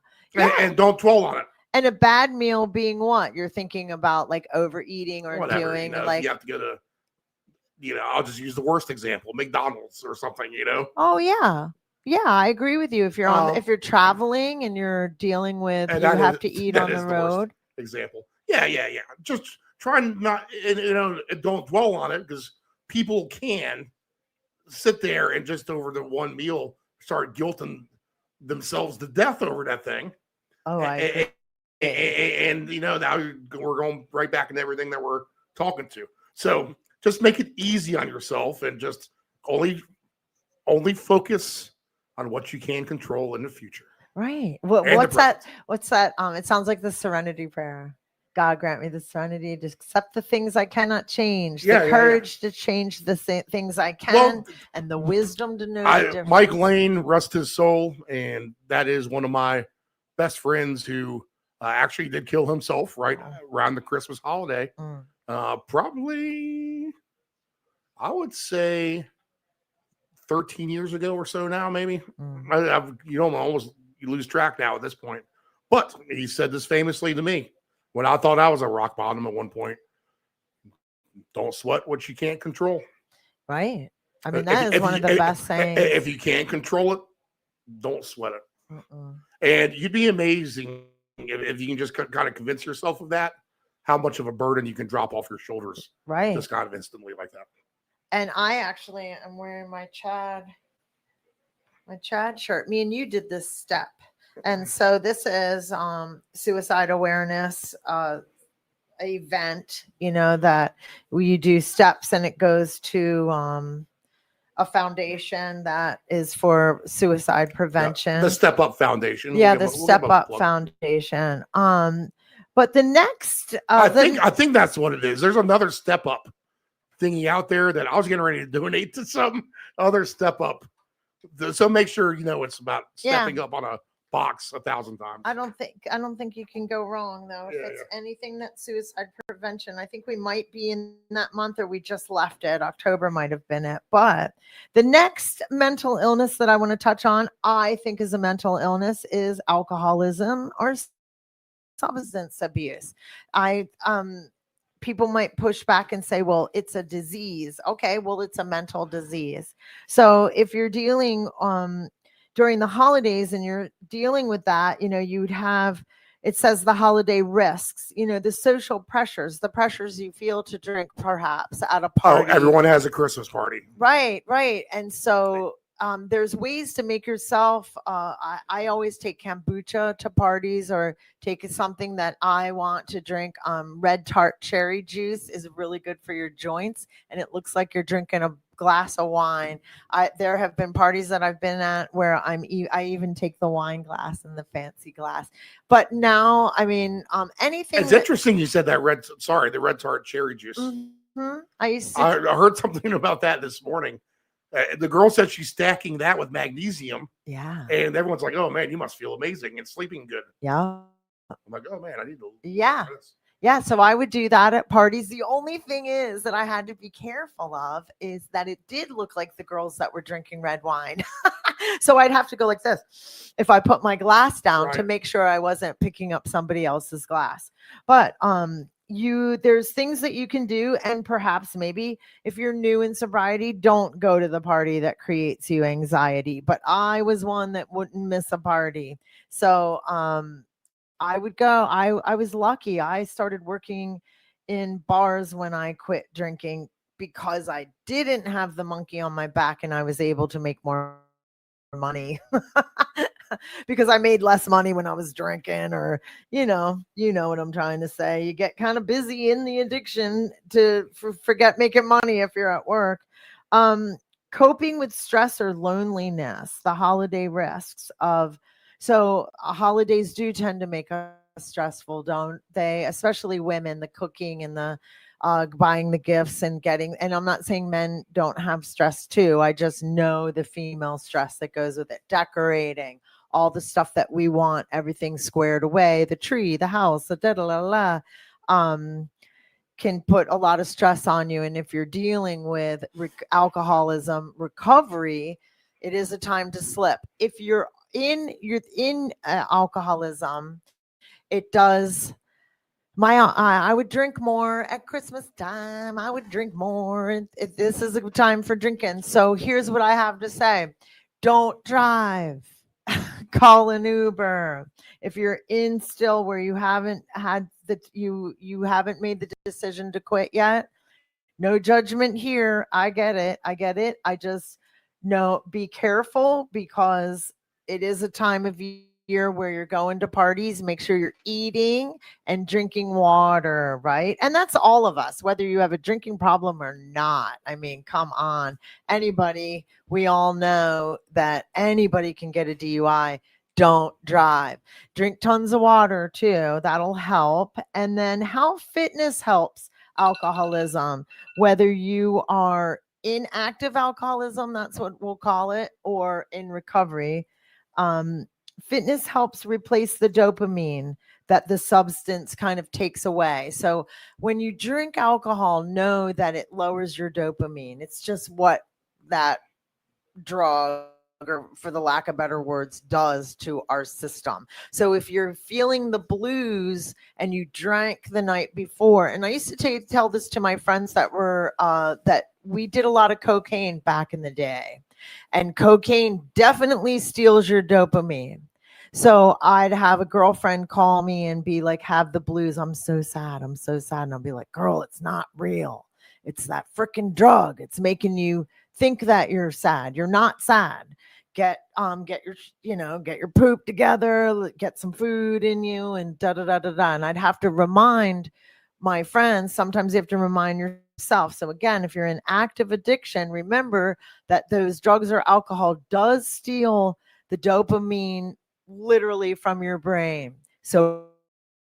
And don't dwell on it. And a bad meal being what? You're thinking about like overeating or Whatever, doing if like, you have to go to, I'll just use the worst example, McDonald's or something, oh yeah. Yeah, I agree with you. If you're if you're traveling and you're dealing with, and you that have is- to eat that on the is the worst road. example. Yeah. Just try not, don't dwell on it, because people can sit there and just over the one meal start guilting themselves to death over that thing. Oh, I agree. And now we're going right back into everything that we're talking to. So just make it easy on yourself and just only focus on what you can control in the future. Right. And What's the that? What's that? It sounds like the serenity prayer. God grant me the serenity to accept the things I cannot change, Yeah, the yeah. courage to change the things I can, Well, and the wisdom to know the difference. Mike Lane, rest his soul, and that is one of my best friends who actually did kill himself right around the Christmas holiday. Probably, I would say 13 years ago or so now, maybe. You lose track now at this point. But he said this famously to me when I thought I was a rock bottom at one point. Don't sweat what you can't control. Right. I mean, that is one of the best sayings. If you can't control it, don't sweat it. And you'd be amazing if you can just kind of convince yourself of that, how much of a burden you can drop off your shoulders. Right. Just kind of instantly like that. And I actually am wearing my Chad shirt. Me and you did this step. And so this is suicide awareness event, that you do steps, and it goes to a foundation that is for suicide prevention. The Step Up Foundation. Yeah, the Step Up Foundation. But the next I think that's what it is. There's another Step Up thingy out there that I was getting ready to donate to some other Step Up. So make sure it's about stepping up on a box 1,000 times. I don't think you can go wrong though. If it's anything that's suicide prevention, I think we might be in that month, or we just left it. October might have been it. But the next mental illness that I want to touch on, I think is a mental illness, is alcoholism or substance abuse. People might push back and say, well, it's a disease. Okay, well, it's a mental disease. So if you're dealing during the holidays and you're dealing with that, you'd have, it says the holiday risks, the social pressures, the pressures you feel to drink perhaps at a party. Oh, everyone has a Christmas party. Right. And so there's ways to make yourself, I always take kombucha to parties, or take something that I want to drink. Red tart cherry juice is really good for your joints, and it looks like you're drinking a glass of wine. There have been parties that I've been at where I even take the wine glass and the fancy glass. But now, I mean, anything. It's interesting you said that the red tart cherry juice. Mm-hmm. I heard something about that this morning. The girl said she's stacking that with magnesium. Yeah. And everyone's like, oh man, you must feel amazing and sleeping good. Yeah. I'm like, oh man, I need to. Yeah. Yeah. So I would do that at parties. The only thing is that I had to be careful of is that it did look like the girls that were drinking red wine. So I'd have to go like this if I put my glass down to make sure I wasn't picking up somebody else's glass. But there's things that you can do, and perhaps maybe if you're new in sobriety, don't go to the party that creates you anxiety. But I was one that wouldn't miss a party. So I would go. I was lucky. I started working in bars when I quit drinking because I didn't have the monkey on my back, and I was able to make more money because I made less money when I was drinking, or you know what I'm trying to say. You get kind of busy in the addiction to forget making money if you're at work. Coping with stress or loneliness, the holiday risks of. So holidays do tend to make stressful, don't they? Especially women, the cooking and the buying the gifts and getting, and I'm not saying men don't have stress too. I just know the female stress that goes with it. Decorating, all the stuff that we want, everything squared away, the tree, the house, the da da la la. Can put a lot of stress on you. And if you're dealing with alcoholism recovery, it is a time to slip. If you're in alcoholism, it does. I would drink more at Christmas time. I would drink more. This is a time for drinking. So here's what I have to say. Don't drive. Call an Uber. If you're in still where you haven't had you haven't made the decision to quit yet, no judgment here. I get it. I just know, be careful, because it is a time of year where you're going to parties. Make sure you're eating and drinking water, right? And that's all of us, whether you have a drinking problem or not. I mean, come on. Anybody, we all know that anybody can get a DUI. Don't drive. Drink tons of water too. That'll help. And then how fitness helps alcoholism, whether you are in active alcoholism, that's what we'll call it, or in recovery. Fitness helps replace the dopamine that the substance kind of takes away. So when you drink alcohol, know that it lowers your dopamine. It's just what that drug, or for the lack of better words, does to our system. So if you're feeling the blues and you drank the night before, and I used to tell this to my friends that were that we did a lot of cocaine back in the day, and cocaine definitely steals your dopamine. So I'd have a girlfriend call me and be like, have the blues. I'm so sad. And I'll be like, girl, it's not real. It's that freaking drug. It's making you think that you're sad. You're not sad. Get your poop together, get some food in you, and da da da da da. And I'd have to remind my friends. Sometimes you have to remind yourself. So again, if you're in active addiction, remember that those drugs or alcohol does steal the dopamine literally from your brain. So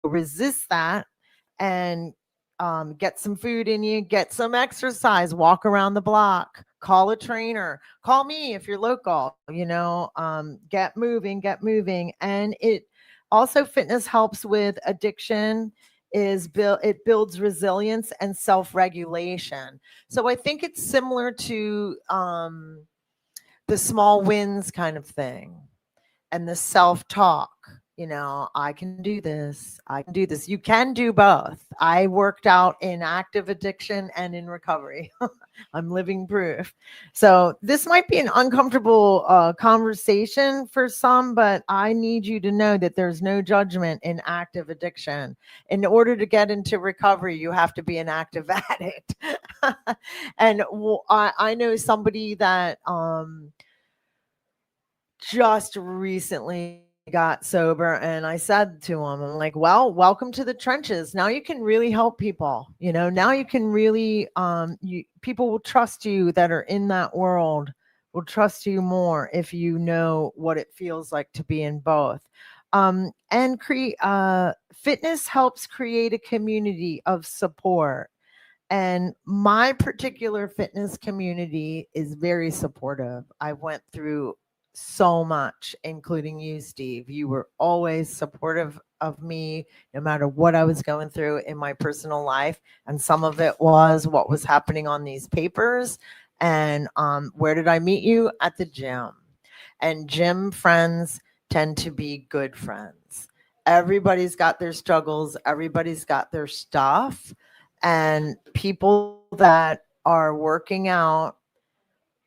resist that and get some food in you, get some exercise, walk around the block, call a trainer, call me if you're local, get moving. And it also, fitness helps with addiction. It builds resilience and self-regulation. So I think it's similar to the small wins kind of thing, and the self-talk. I can do this. You can do both. I worked out in active addiction and in recovery. I'm living proof. So this might be an uncomfortable conversation for some, but I need you to know that there's no judgment in active addiction. In order to get into recovery, you have to be an active addict. And I know somebody that just recently got sober, and I said to him, I'm like, well, welcome to the trenches. Now you can really help people. Now you can really people will trust you that are in that world, will trust you more if you know what it feels like to be in both. And fitness helps create a community of support. And my particular fitness community is very supportive. I went through so much, including you, Steve. You were always supportive of me, no matter what I was going through in my personal life. And some of it was what was happening on these papers. And where did I meet you? At the gym. And gym friends tend to be good friends. Everybody's got their struggles. Everybody's got their stuff. And people that are working out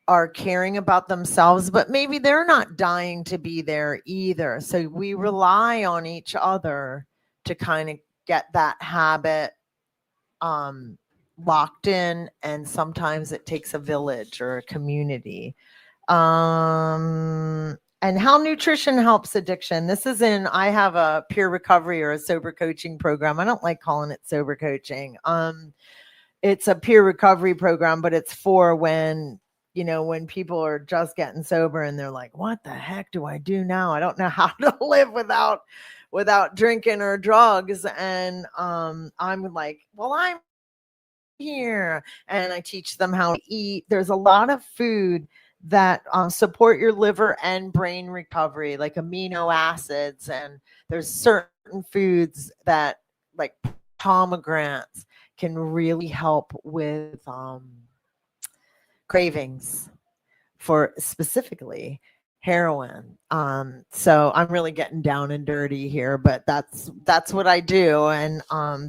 are caring about themselves, but maybe they're not dying to be there either. So we rely on each other to kind of get that habit locked in. And sometimes it takes a village or a community. And how nutrition helps addiction. I have a peer recovery or a sober coaching program. I don't like calling it sober coaching. It's a peer recovery program, but it's for when you know, when people are just getting sober and they're like, what the heck do I do now? I don't know how to live without drinking or drugs. And I'm like, well, I'm here, and I teach them how to eat. There's a lot of food that support your liver and brain recovery, like amino acids. And there's certain foods that, like pomegranates, can really help with cravings for specifically heroin. So I'm really getting down and dirty here, but that's what I do. And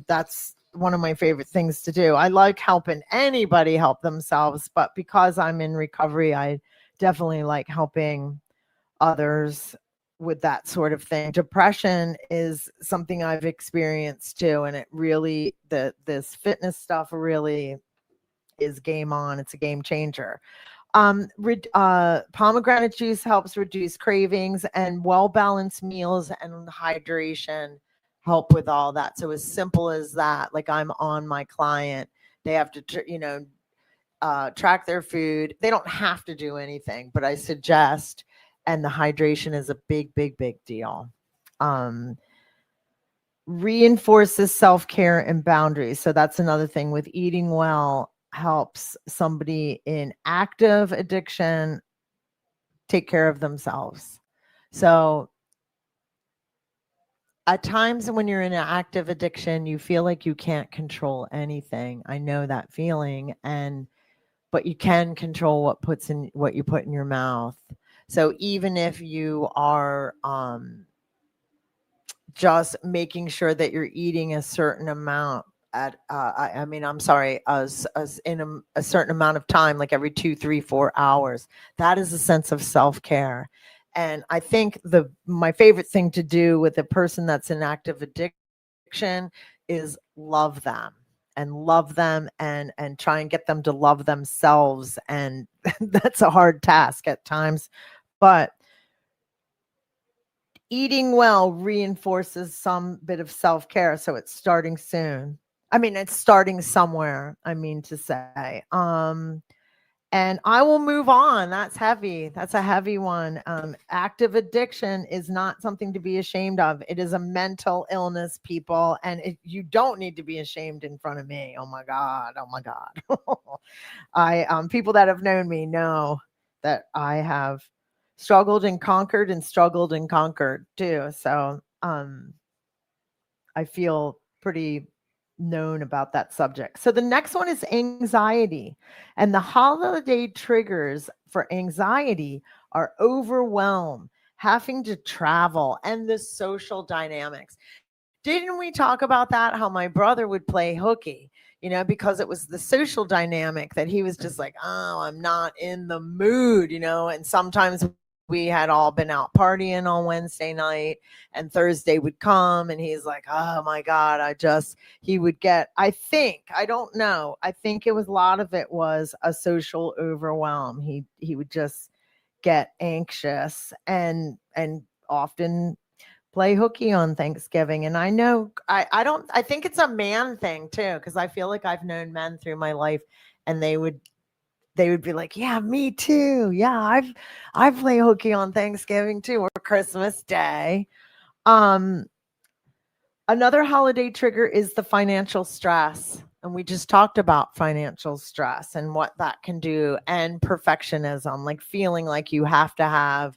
that's one of my favorite things to do. I like helping anybody help themselves, but because I'm in recovery, I definitely like helping others with that sort of thing. Depression is something I've experienced too, and it really, this fitness stuff really is game on. It's a game changer. Pomegranate juice helps reduce cravings, and well-balanced meals and hydration help with all that. So as simple as that, like I'm on my client, they have to, track their food. They don't have to do anything, but I suggest, and the hydration is a big, big, big deal. Reinforces self-care and boundaries. So that's another thing with eating well, helps somebody in active addiction take care of themselves. So at times when you're in an active addiction, you feel like you can't control anything. I know that feeling, but you can control what you put in your mouth. So even if you are just making sure that you're eating a certain amount at as in a certain amount of time, like every 2, 3, 4 hours, that is a sense of self-care. And I think my favorite thing to do with a person that's in active addiction is love them and try and get them to love themselves. And that's a hard task at times, but eating well reinforces some bit of self-care. So it's starting soon. I mean, it's starting somewhere, I mean to say. And I will move on. That's heavy. That's a heavy one. Active addiction is not something to be ashamed of. It is a mental illness, people. And you don't need to be ashamed in front of me. Oh my God. Oh my God. People that have known me know that I have struggled and conquered too. So I feel pretty known about that subject. So the next one is anxiety. And the holiday triggers for anxiety are overwhelm, having to travel, and the social dynamics. Didn't we talk about that? How my brother would play hooky, because it was the social dynamic that he was just like, oh, I'm not in the mood, and sometimes we had all been out partying on Wednesday night, and Thursday would come and he's like, oh my God, he would get, I don't know. I think a lot of it was a social overwhelm. He would just get anxious and often play hooky on Thanksgiving. And I know, I think it's a man thing too, because I feel like I've known men through my life, and they would be like, yeah, me too. Yeah, I play hooky on Thanksgiving too, or Christmas Day. Another holiday trigger is the financial stress. And we just talked about financial stress and what that can do, and perfectionism, like feeling like you have to have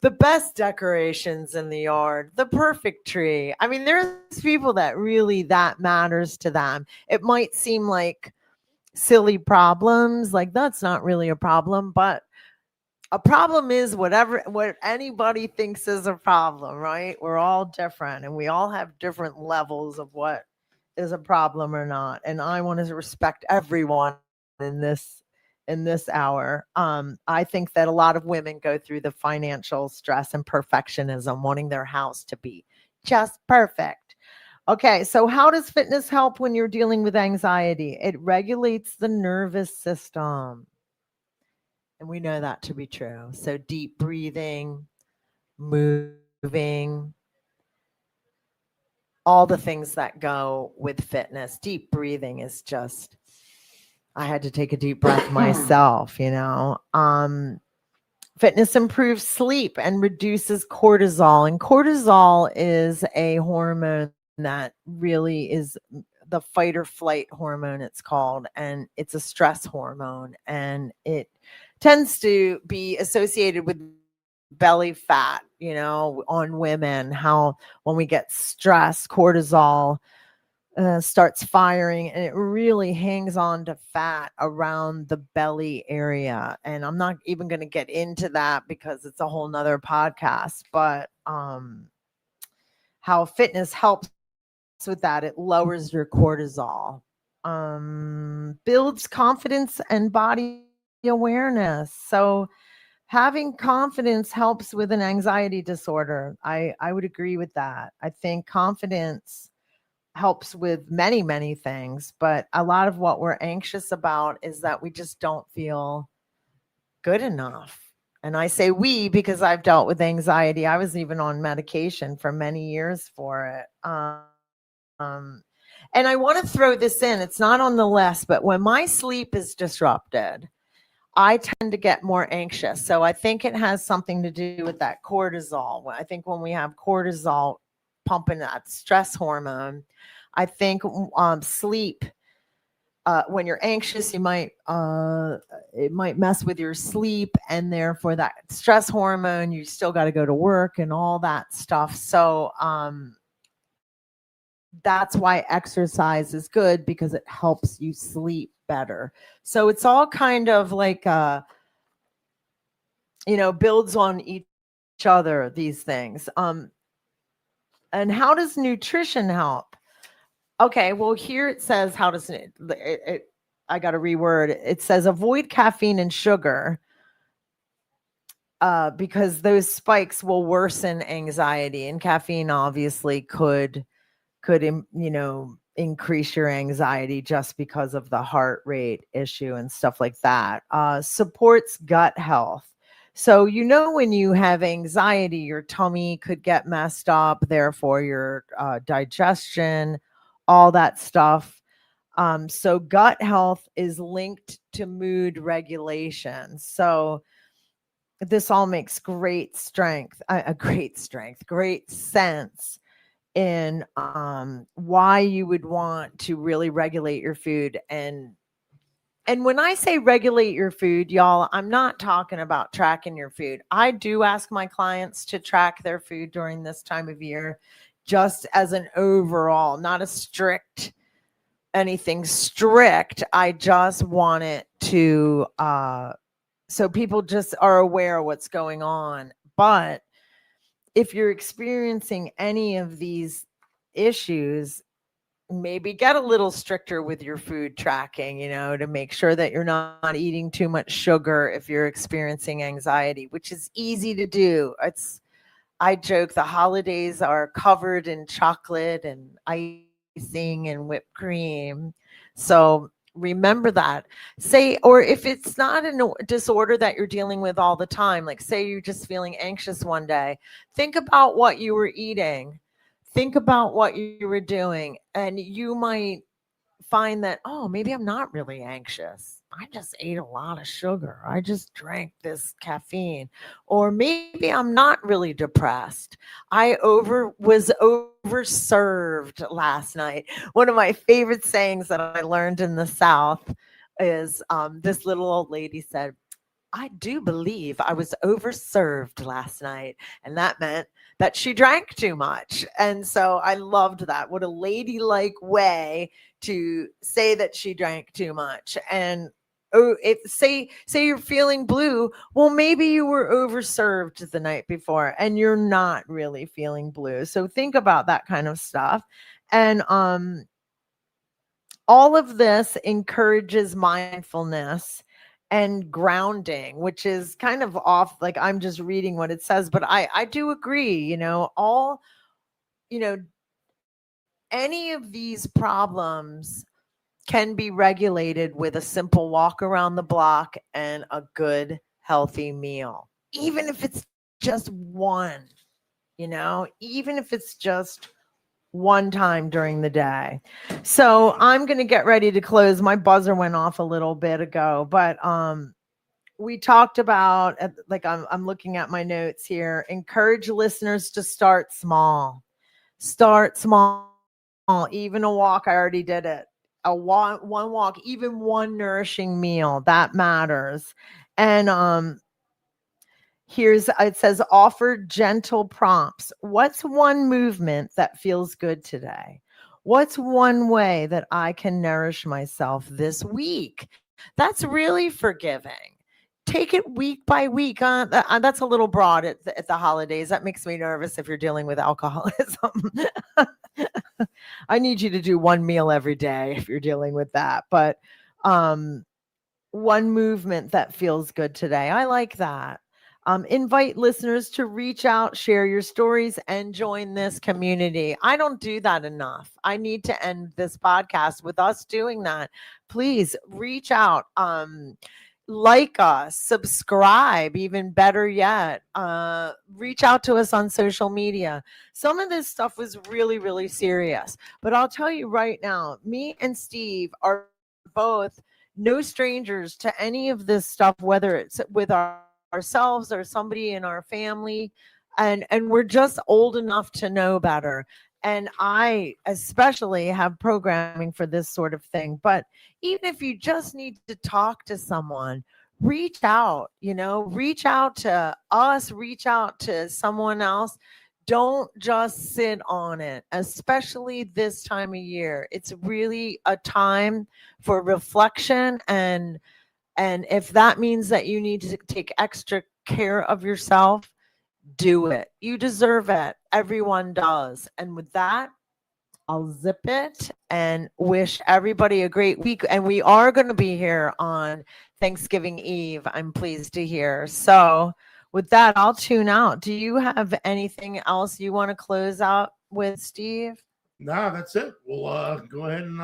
the best decorations in the yard, the perfect tree. I mean, there's people that really that matters to them. It might seem like silly problems, like that's not really a problem, but a problem is what anybody thinks is a problem, right? We're all different, and we all have different levels of what is a problem or not. And I want to respect everyone in this hour. I think that a lot of women go through the financial stress and perfectionism, wanting their house to be just perfect. Okay, so how does fitness help when you're dealing with anxiety? It regulates the nervous system. And we know that to be true. So deep breathing, moving, all the things that go with fitness. Deep breathing is just I had to take a deep breath myself, you know. Fitness improves sleep and reduces cortisol. And cortisol is a hormone that really is the fight or flight hormone, it's called. And it's a stress hormone. And it tends to be associated with belly fat, you know, on women. How when we get stressed, cortisol starts firing and it really hangs on to fat around the belly area. And I'm not even going to get into that because it's a whole nother podcast, but how fitness helps with that. It lowers your cortisol, builds confidence and body awareness. So having confidence helps with an anxiety disorder. I would agree with that. I think confidence helps with many, many things, but a lot of what we're anxious about is that we just don't feel good enough. And I say we because I've dealt with anxiety. I was even on medication for many years for it. And I want to throw this in. It's not on the list, but when my sleep is disrupted, I tend to get more anxious. So I think it has something to do with that cortisol. I think when we have cortisol pumping that stress hormone, I think sleep, when you're anxious, you might it might mess with your sleep, and therefore that stress hormone, you still got to go to work and all that stuff. So that's why exercise is good, because it helps you sleep better. So it's all kind of like builds on each other, these things. And how does nutrition help? Okay, well, here it says, how does I got to reword it. It says avoid caffeine and sugar because those spikes will worsen anxiety, and caffeine obviously could increase your anxiety just because of the heart rate issue and stuff like that. Supports gut health. So, when you have anxiety, your tummy could get messed up, therefore your digestion, all that stuff. So gut health is linked to mood regulation. So this all makes great sense in why you would want to really regulate your food. And when I say regulate your food, y'all, I'm not talking about tracking your food. I do ask my clients to track their food during this time of year, just as an overall, not anything strict. I just want it to, so people just are aware of what's going on. But if you're experiencing any of these issues, maybe get a little stricter with your food tracking, to make sure that you're not eating too much sugar if you're experiencing anxiety, which is easy to do. I joke the holidays are covered in chocolate and icing and whipped cream. So remember that. Or if it's not a disorder that you're dealing with all the time, like say you're just feeling anxious one day, think about what you were eating. Think about what you were doing, and you might find that, oh, maybe I'm not really anxious. I just ate a lot of sugar. I just drank this caffeine. Or maybe I'm not really depressed. I was overserved last night. One of my favorite sayings that I learned in the South is this little old lady said, I do believe I was overserved last night. And that meant that she drank too much. And so I loved that. What a ladylike way to say that she drank too much. And say you're feeling blue, well, maybe you were overserved the night before and you're not really feeling blue. So think about that kind of stuff. And all of this encourages mindfulness and grounding, which is kind of off, like I'm just reading what it says, but I do agree, any of these problems can be regulated with a simple walk around the block and a good, healthy meal. Even if it's just one, even if it's just one time during the day. So I'm going to get ready to close. My buzzer went off a little bit ago, but we talked about, like, I'm looking at my notes here, encourage listeners to start small. Start small. Even a walk, I already did it. One walk, even one nourishing meal, that matters. And it says offer gentle prompts. What's one movement that feels good today? What's one way that I can nourish myself this week? That's really forgiving. Take it week by week. That's a little broad at the holidays. That makes me nervous if you're dealing with alcoholism. I need you to do one meal every day if you're dealing with that. But one movement that feels good today. I like that. Invite listeners to reach out, share your stories, and join this community. I don't do that enough. I need to end this podcast with us doing that. Please reach out. Like us, subscribe, even better yet, reach out to us on social media. Some of this stuff was really, really serious, but I'll tell you right now, me and Steve are both no strangers to any of this stuff, whether it's with ourselves or somebody in our family, and we're just old enough to know better. And I especially have programming for this sort of thing. But even if you just need to talk to someone, reach out, reach out to us, reach out to someone else. Don't just sit on it, especially this time of year. It's really a time for reflection, and if that means that you need to take extra care of yourself, do it. You deserve it. Everyone does. And with that, I'll zip it and wish everybody a great week. And we are going to be here on Thanksgiving Eve, I'm pleased to hear. So with that, I'll tune out. Do you have anything else you want to close out with, Steve? Nah, that's it. We'll go ahead and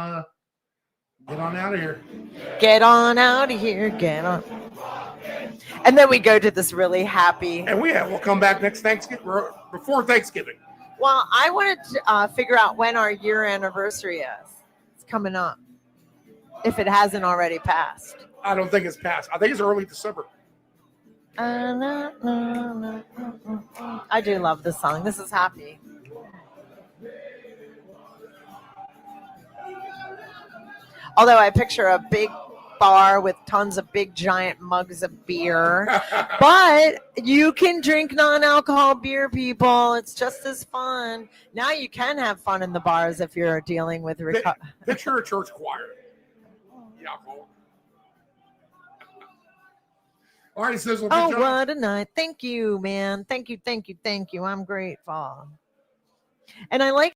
get on out of here. Get on out of here. Get on. And then we go to this really happy. And we'll come back next Thanksgiving, before Thanksgiving. Well, I wanted to figure out when our year anniversary is. It's coming up. If it hasn't already passed. I don't think it's passed. I think it's early December. I do love this song. This is happy. Although I picture a big bar with tons of big giant mugs of beer. But you can drink non-alcohol beer, people. It's just as fun. Now you can have fun in the bars if you're dealing with picture a church choir. Yeah. All right, Sizzle. Oh, what a night. Thank you, man. Thank you. I'm grateful. And I like